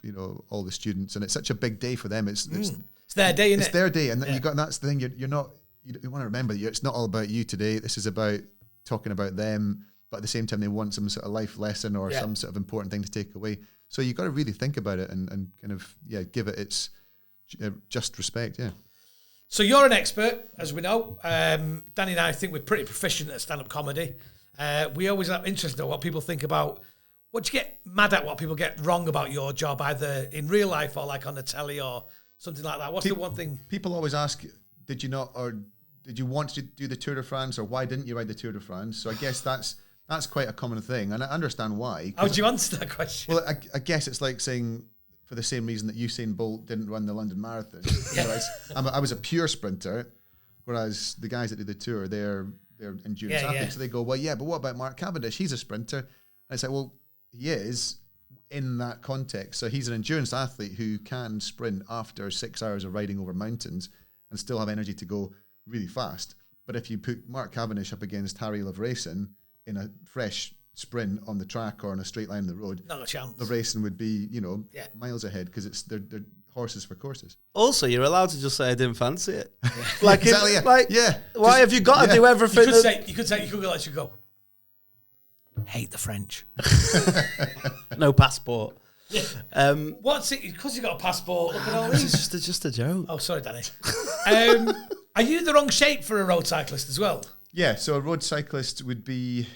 all the students, and it's such a big day for them. It's their day, isn't it? It's their day, and that's the thing. You want to remember that it's not all about you today. This is about talking about them, but at the same time they want some sort of life lesson or some sort of important thing to take away. So you've got to really think about it and kind of give it its just respect. Yeah. So you're an expert, as we know. Danny and I think we're pretty proficient at stand-up comedy. We always are interested in what people think about. What do you get mad at? What people get wrong about your job, either in real life or like on the telly or something like that? What's the one thing? People always ask, did you not, or did you want to do the Tour de France, or why didn't you ride the Tour de France? So I guess that's That's quite a common thing, and I understand why. How do you answer that question? Well, I guess it's like saying, for the same reason that Usain Bolt didn't run the London Marathon. I was a pure sprinter, whereas the guys that do the tour, they're endurance athletes. So they go, well, yeah, but what about Mark Cavendish? He's a sprinter. And I say, well, he is in that context. So he's an endurance athlete who can sprint after 6 hours of riding over mountains and still have energy to go really fast. But if you put Mark Cavendish up against Harry Lavrayson in a fresh sprint on the track or on a straight line on the road, not a chance. Lavrayson would be, miles ahead because they're horses for courses. Also, you're allowed to just say I didn't fancy it. Exactly. Why have you got to do everything? You could go. Hate the French. No passport. Yeah. What's it? Because you got a passport. Look at all these. It's just a joke. Oh, sorry, Danny. Are you the wrong shape for a road cyclist as well? Yeah, so a road cyclist would be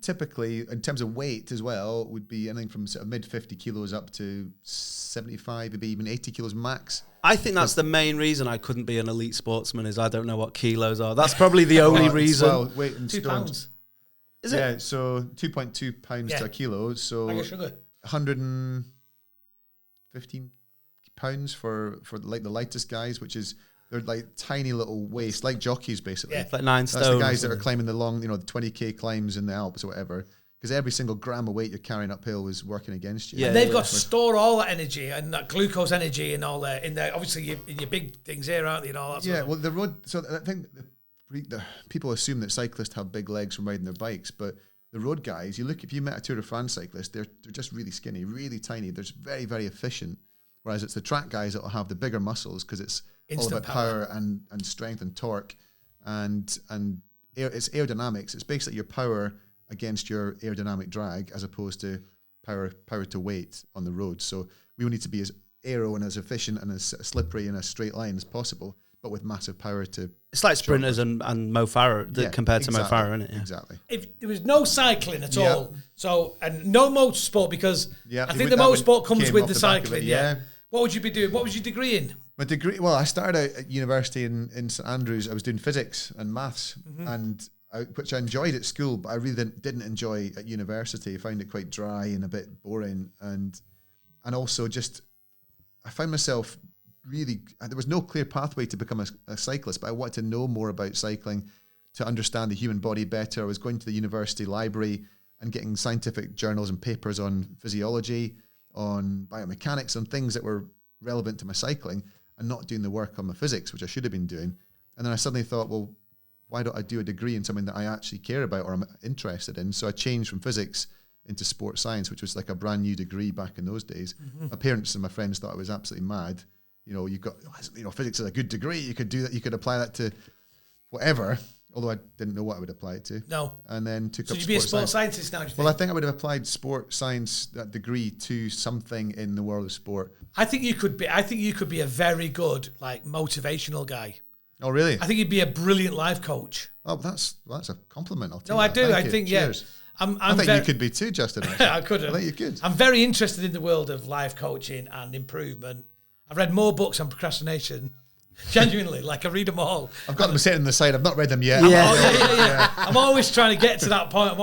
typically, in terms of weight as well, would be anything from sort of mid 50 kilos up to 75, maybe even 80 kilos max. I think that's the main reason I couldn't be an elite sportsman is I don't know what kilos are. That's probably the only reason. Well, weight in 2 stones. pounds. Is it? Yeah, so 2.2 pounds to a kilo. So like a sugar. 115 pounds for like the lightest guys, which is they're like tiny little waist, like jockeys basically. Yeah. It's like 9 That's stone. the guys that are climbing the long, the 20k climbs in the Alps or whatever. Because every single gram of weight you're carrying uphill is working against you. Yeah, And they've got to store all that energy and that glucose energy and all that in there. Obviously, in your big things here, aren't they? And all that. Yeah, well, the road. So I think the people assume that cyclists have big legs from riding their bikes, but the road guys, if you met a Tour de France cyclist, they're just really skinny, really tiny. They're just very, very efficient. Whereas it's the track guys that will have the bigger muscles because it's Instant all about power and strength and torque and it's aerodynamics. It's basically your power against your aerodynamic drag as opposed to power to weight on the road. So we need to be as aero and as efficient and as slippery in a straight line as possible, but with massive power to... It's like sprinters and Mo Farah compared to Mo Farah, isn't it? Yeah. Exactly. If there was no cycling at all, and no motorsport, because I think the motorsport comes with the cycling. What would you be doing? What was your degree in? My degree, well, I started out at university in St Andrews. I was doing physics and maths, which I enjoyed at school, but I really didn't enjoy at university. I found it quite dry and a bit boring, and also just I found myself really, there was no clear pathway to become a cyclist, but I wanted to know more about cycling to understand the human body better. I was going to the university library and getting scientific journals and papers on physiology, on biomechanics, on things that were relevant to my cycling, and not doing the work on my physics, which I should have been doing. And then I suddenly thought, well, why don't I do a degree in something that I actually care about or I'm interested in? So I changed from physics into sports science, which was like a brand new degree back in those days. My parents and my friends thought I was absolutely mad. You've got, physics is a good degree. You could do that. You could apply that to whatever. Although I didn't know what I would apply it to. No. And then took up So you'd be a sports scientist now, do you think? Well, I think I would have applied sports science, that degree, to something in the world of sport. I think you could be a very good, motivational guy. Oh, really? I think you'd be a brilliant life coach. Oh, that's a compliment. I'll take No, I that. do. Thank I you. think, Cheers. yeah. I think you could be too, Justin. I could have. I think you could. I'm very interested in the world of life coaching and improvement. I've read more books on procrastination. Genuinely, I read them all. I've got them sitting on the side. I've not read them yet. Yeah. I'm always trying to get to that point.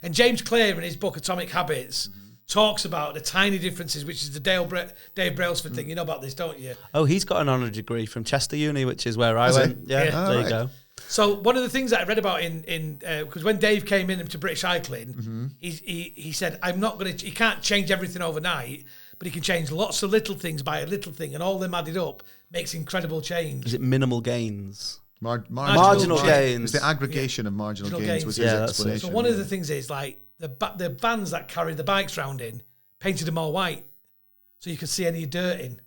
And James Clear, in his book Atomic Habits, talks about the tiny differences, which is the Dave Brailsford thing. You know about this, don't you? Oh, he's got an honour degree from Chester Uni, which is where I went. Yeah, there you go. So one of the things that I read about in because when Dave came into British cycling, he said, he can't change everything overnight, but he can change lots of little things by a little thing, and all them added up makes incredible change. Is it minimal gains? Marginal gains. It's the aggregation of marginal gains was his explanation. So one of the things is the vans that carry the bikes round in painted them all white, so you could see any dirt in,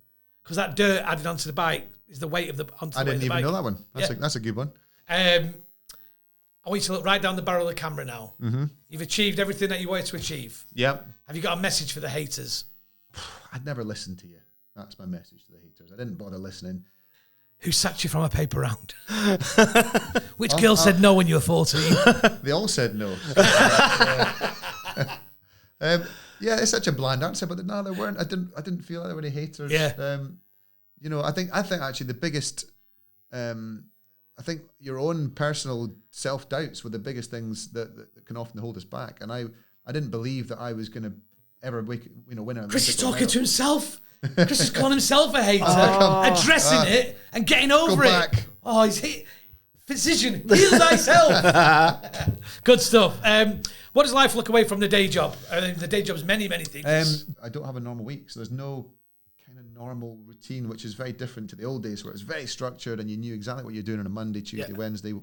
because that dirt added onto the bike is the weight of the onto the I weight didn't of the even bike. know that one. That's a good one. I want you to look right down the barrel of the camera now. You've achieved everything that you wanted to achieve. Yep. Have you got a message for the haters? I'd never listened to you. That's my message to the haters. I didn't bother listening. Who sacked you from a paper round? Which girl said no when you were 14? They all said no. It's such a bland answer, but no, there weren't. I didn't feel like there were any haters. Yeah. I think actually the biggest I think your own personal self-doubts were the biggest things that can often hold us back. And I didn't believe that I was going to ever win a Chris is Olympic talking medal. to himself. Chris is calling himself a hater, addressing it and getting over Go it. back. Oh, he's hit. Physician, heal thyself. Good stuff. What does life look away from the day job? The day job's many, many things. I don't have a normal week, so there's no kind of normal routine, which is very different to the old days where it's very structured and you knew exactly what you're doing on a Monday, Tuesday, Wednesday,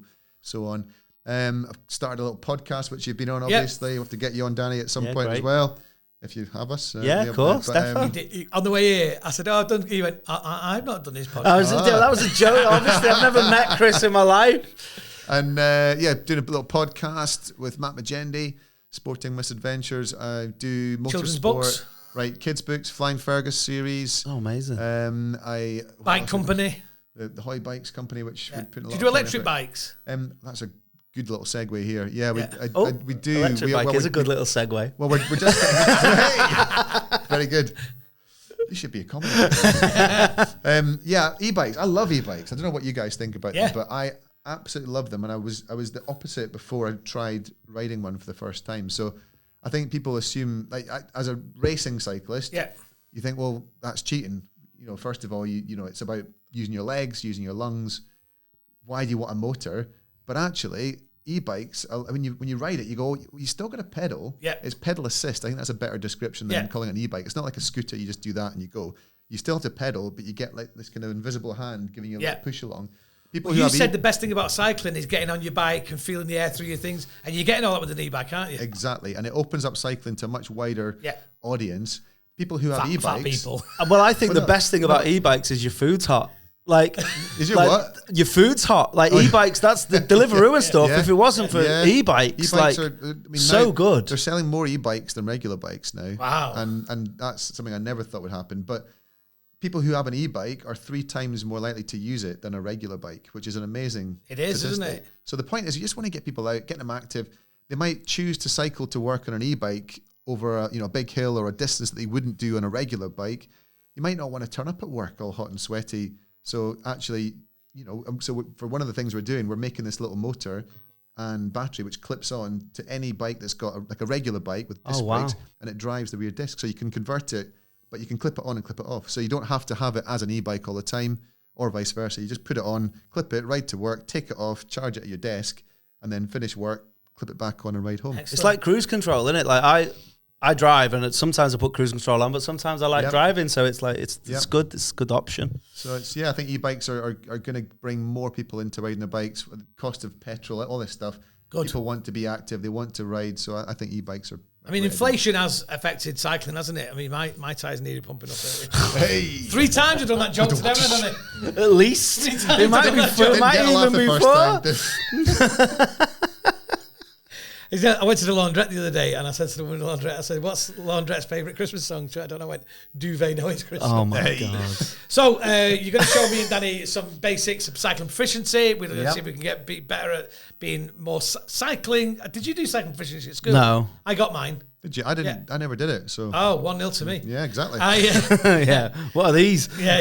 so on. I've started a little podcast, which you've been on, obviously. We'll have to get you on, Danny, at some point as well, if you have us. Of course, definitely. On the way here, I said, I've done. He went, I've not done this podcast. That was a joke. Obviously, I've never met Chris in my life. And doing a little podcast with Matt Magendie, Sporting Misadventures. I do Children's motorsport, books. Right? Kids books, Flying Fergus series. Oh, amazing. Bike company. The Hoy Bikes company, which we put a lot Do you do of electric bikes? That's a good little segue here. Yeah, we do. Electric bike is a good little segue. Well, we're just getting, very good. You should be a comedy. E-bikes. I love e-bikes. I don't know what you guys think about them, but I absolutely love them. And I was the opposite before I tried riding one for the first time. So I think people assume, like, as a racing cyclist, you think, well, that's cheating. You know, first of all, you know, it's about using your legs, using your lungs. Why do you want a motor? But actually, e-bikes, when you ride it, you go, you still got to pedal. Yeah. It's pedal assist. I think that's a better description than calling it an e-bike. It's not like a scooter. You just do that and you go. You still have to pedal, but you get like this kind of invisible hand giving you a little push along. People you said the best thing about cycling is getting on your bike and feeling the air through your things, and you're getting all that with an e-bike, aren't you? Exactly. And it opens up cycling to a much wider audience. People who have e-bikes. Fat people. Well, I think the best thing about e-bikes is your food's hot. Like, is your what? Your food's hot. Like e-bikes, that's the Deliveroo and stuff. If it wasn't for e-bikes, like, are, so good. They're selling more e-bikes than regular bikes now. Wow. And that's something I never thought would happen. But people who have an e-bike are 3 times more likely to use it than a regular bike, which is an amazing statistic. Isn't it? So the point is, you just want to get people out, get them active. They might choose to cycle to work on an e-bike over a big hill or a distance that they wouldn't do on a regular bike. You might not want to turn up at work all hot and sweaty. So actually, for one of the things we're doing, we're making this little motor and battery which clips on to any bike that's got a regular bike with disc brakes, and it drives the rear disc. So you can convert it, but you can clip it on and clip it off. So you don't have to have it as an e-bike all the time, or vice versa. You just put it on, clip it, ride to work, take it off, charge it at your desk, and then finish work, clip it back on and ride home. Excellent. It's like cruise control, isn't it? Like I drive, and sometimes I put cruise control on, but sometimes I like driving. So it's like it's good. It's a good option. So I think e-bikes are going to bring more people into riding their bikes. The cost of petrol, all this stuff. Good. People want to be active. They want to ride. So I think e-bikes are. I mean, inflation has affected cycling, hasn't it? I mean, my tyres needed pumping up. 3 times I've done that joke today, haven't I? At least. It might even be 4. I went to the laundrette the other day and I said to the woman in the laundrette, I said, what's the laundrette's favourite Christmas song? I don't know. I went, Duvet Noise Christmas. Oh my God. So you're going to show me and Danny some basics of cycling proficiency. We're going to see if we can be better at being more cycling. Did you do cycling proficiency at school? No. I got mine. Did you? I didn't. Yeah. I never did it. So 1-0 to me. Yeah, exactly. Yeah. What are these? Yeah.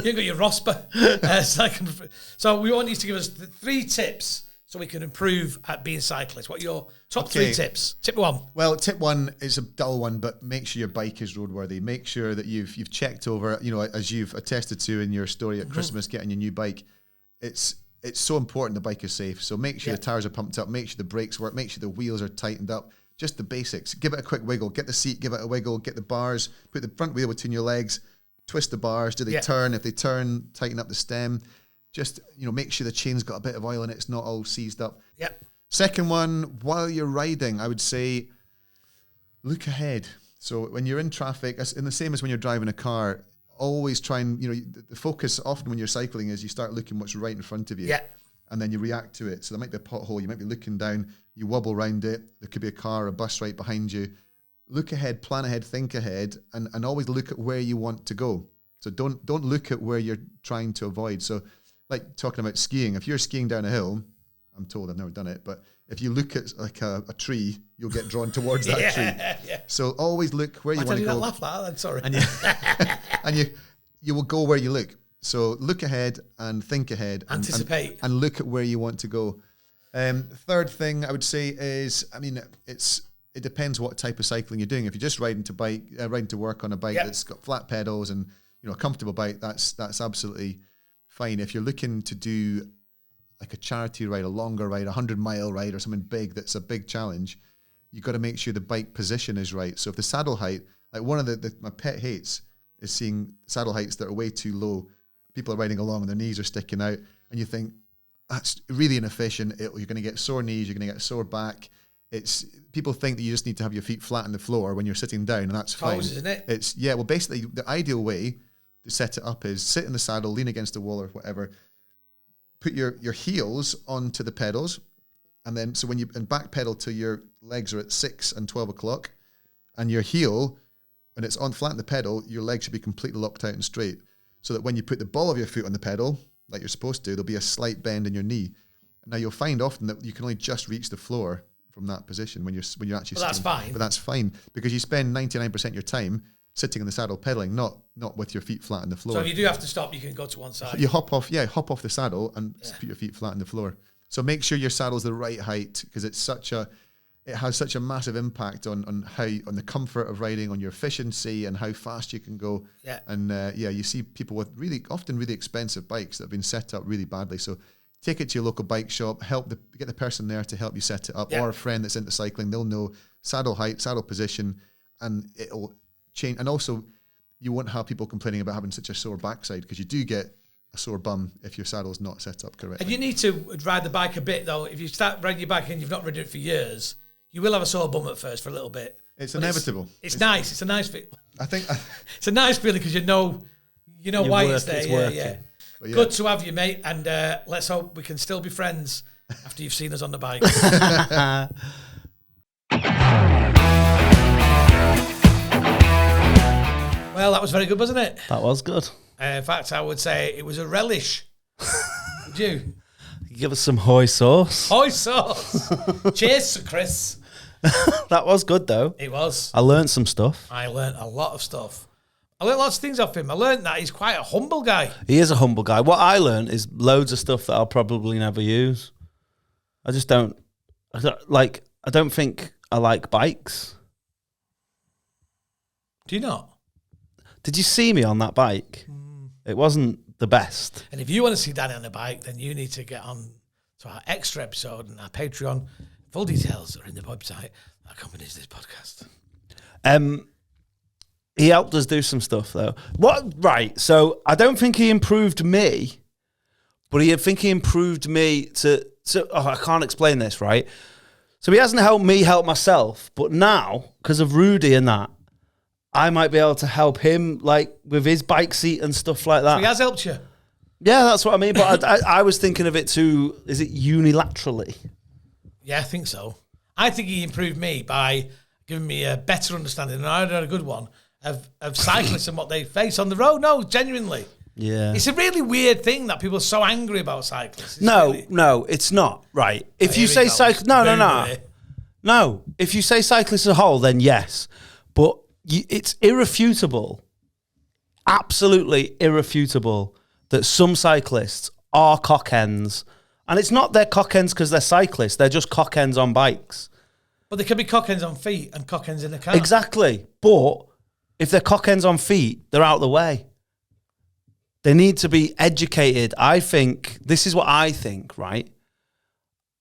You got your Rosper. So we want you to give us 3 tips so we can improve at being cyclists. What are your top 3 tips? Tip 1. Well, tip 1 is a dull one, but make sure your bike is roadworthy. Make sure that you've checked over, as you've attested to in your story at Christmas, getting your new bike. It's so important the bike is safe. So make sure the tires are pumped up, make sure the brakes work, make sure the wheels are tightened up. Just the basics. Give it a quick wiggle. Get the seat, give it a wiggle, get the bars, put the front wheel between your legs, twist the bars. Do they turn? If they turn, tighten up the stem. Just, make sure the chain's got a bit of oil in it. It's not all seized up. Yep. Second one, while you're riding, I would say, look ahead. So when you're in traffic, in the same as when you're driving a car, always try and, the focus often when you're cycling is you start looking what's right in front of you. Yeah. And then you react to it. So there might be a pothole. You might be looking down. You wobble around it. There could be a car or a bus right behind you. Look ahead, plan ahead, think ahead, and always look at where you want to go. So don't look at where you're trying to avoid. So like talking about skiing, if you're skiing down a hill, I'm told, I've never done it, but if you look at like a tree, you'll get drawn towards that tree. Yeah. So always look where you want to go. Laugh that, I'm sorry. And you will go where you look. So look ahead and think ahead. Anticipate. And look at where you want to go. Third thing I would say is, it depends what type of cycling you're doing. If you're just riding to work on a bike that's got flat pedals and a comfortable bike, that's absolutely fine. If you're looking to do like a charity ride, a longer ride, 100-mile ride or something big that's a big challenge, you've got to make sure the bike position is right. So if the saddle height, like one of my pet hates is seeing saddle heights that are way too low. People are riding along and their knees are sticking out, and you think that's really inefficient. You're going to get sore knees, you're going to get sore back. People think that you just need to have your feet flat on the floor when you're sitting down, and that's fine. Isn't it? Basically the ideal way to set it up is sit in the saddle, lean against the wall or whatever, put your heels onto the pedals, and then so when you back pedal till your legs are at 6 and 12 o'clock, and your heel, when it's on flat in the pedal, your legs should be completely locked out and straight, so that when you put the ball of your foot on the pedal, like you're supposed to, there'll be a slight bend in your knee. Now you'll find often that you can only just reach the floor from that position when you're actually. But that's fine. But that's fine because you spend 99% of your time sitting in the saddle pedaling, not with your feet flat on the floor. So if you do have to stop, you can go to one side. You hop off the saddle and put your feet flat on the floor. So make sure your saddle's the right height because it has such a massive impact on the comfort of riding, on your efficiency and how fast you can go. Yeah. And you see people with often really expensive bikes that have been set up really badly. So take it to your local bike shop, get the person there to help you set it up, or a friend that's into cycling. They'll know saddle height, saddle position, and it'll change. And also, you won't have people complaining about having such a sore backside because you do get a sore bum if your saddle's not set up correctly. And you need to ride the bike a bit, though. If you start riding your bike and you've not ridden it for years, you will have a sore bum at first for a little bit. It's inevitable. It's nice. It's a nice feeling. I think it's a nice feeling because you know why it's there. Yeah. But Good to have you, mate. And let's hope we can still be friends after you've seen us on the bike. Well, that was very good, wasn't it? That was good. In fact, I would say it was a relish. Would you? Give us some hoy sauce. Hoy sauce. Cheers, Sir Chris. That was good, though. It was. I learned some stuff. I learned a lot of stuff. I learned lots of things off him. I learned that he's quite a humble guy. He is a humble guy. What I learned is loads of stuff that I'll probably never use. I don't think I like bikes. Do you not? Did you see me on that bike? It wasn't the best. And if you want to see Danny on the bike, then you need to get on to our extra episode and our Patreon. Full details are in the website that accompanies this podcast. He helped us do some stuff, though. Right, so I don't think he improved me, but I think he improved me I can't explain this, right? So he hasn't helped me help myself, but now, because of Rudy and that, I might be able to help him, like, with his bike seat and stuff like that. So he has helped you? Yeah, that's what I mean, but I was thinking of it too, is it unilaterally? Yeah, I think so. I think he improved me by giving me a better understanding, and I had a good one, of cyclists and what they face on the road. No, genuinely. Yeah. It's a really weird thing that people are so angry about cyclists. No, it's not. Right. If you say cyclists... No. If you say cyclists as a whole, then yes. But it's irrefutable, absolutely irrefutable, that some cyclists are cockends. And it's not they're cockends because they're cyclists. They're just cockends on bikes. But they can be cockends on feet and cockends in the car. Exactly. But if they're cockends on feet, they're out of the way. They need to be educated. I think, this is what I think, right?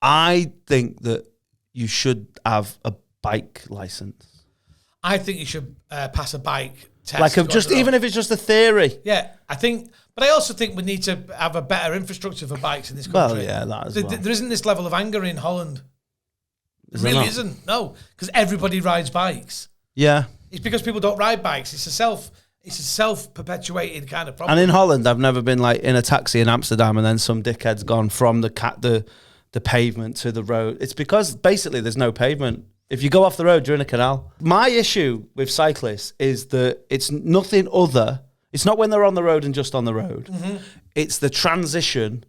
I think that you should have a bike license. I think you should pass a bike test. Even if it's just a theory. Yeah, I think, but I also think we need to have a better infrastructure for bikes in this country. Well, yeah, that as well. There isn't this level of anger in Holland. Is there there really not? isn't. No, because everybody rides bikes. Yeah. It's because people don't ride bikes. It's a self-perpetuated kind of problem. And in Holland, I've never been like in a taxi in Amsterdam and then some dickhead's gone from the pavement to the road. It's because basically there's no pavement. If you go off the road, you're in a canal. My issue with cyclists is that it's nothing other. It's not when they're on the road and just on the road. Mm-hmm. It's the transition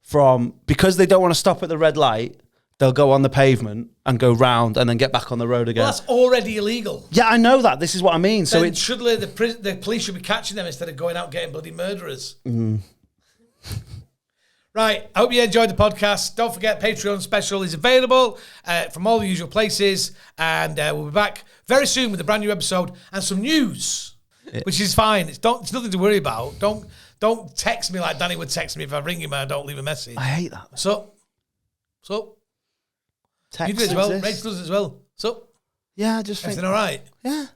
from, because they don't want to stop at the red light, they'll go on the pavement and go round and then get back on the road again. Well, that's already illegal. Yeah, I know that. This is what I mean. So Then surely the police should be catching them instead of going out getting bloody murderers. Right, I hope you enjoyed the podcast. Don't forget, Patreon special is available from all the usual places. And we'll be back very soon with a brand new episode and some news, which is fine. It's nothing to worry about. Don't text me like Danny would text me if I ring him and I don't leave a message. I hate that. So, Text you do it as well. exists. Rachel does it as well. So, Yeah, I just think. everything all right? Yeah.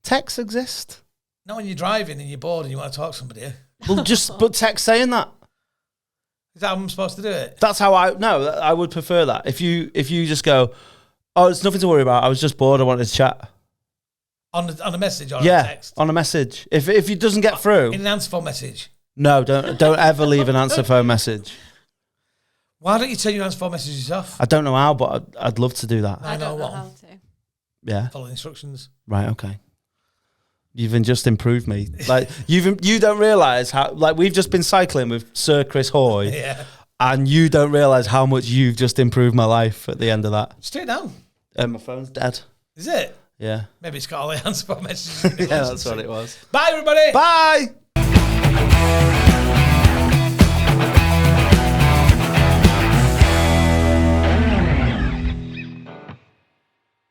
Texts exist. Not when you're driving and you're bored and you want to talk to somebody. Well, but text saying that. Is that how I'm supposed to do it? That's how I would prefer that. If you just go, oh, it's nothing to worry about. I was just bored. I wanted to chat. On a message or on a Yeah, text? on a message. If it doesn't get through, In an answer phone message. no, don't ever leave an answer phone message. Why don't you turn your answer phone messages off? I don't know how, but I'd love to do that. I don't know what. how to. Yeah. Follow the instructions. Right. Okay. You've just improved me. Like you don't realise how. Like we've just been cycling with Sir Chris Hoy, Yeah. and you don't realise how much you've just improved my life at the end of that. Straight down. My phone's dead. Is it? Yeah. Maybe it's got all the answer phone messages. Yeah, that's what it was. Bye, everybody. Bye.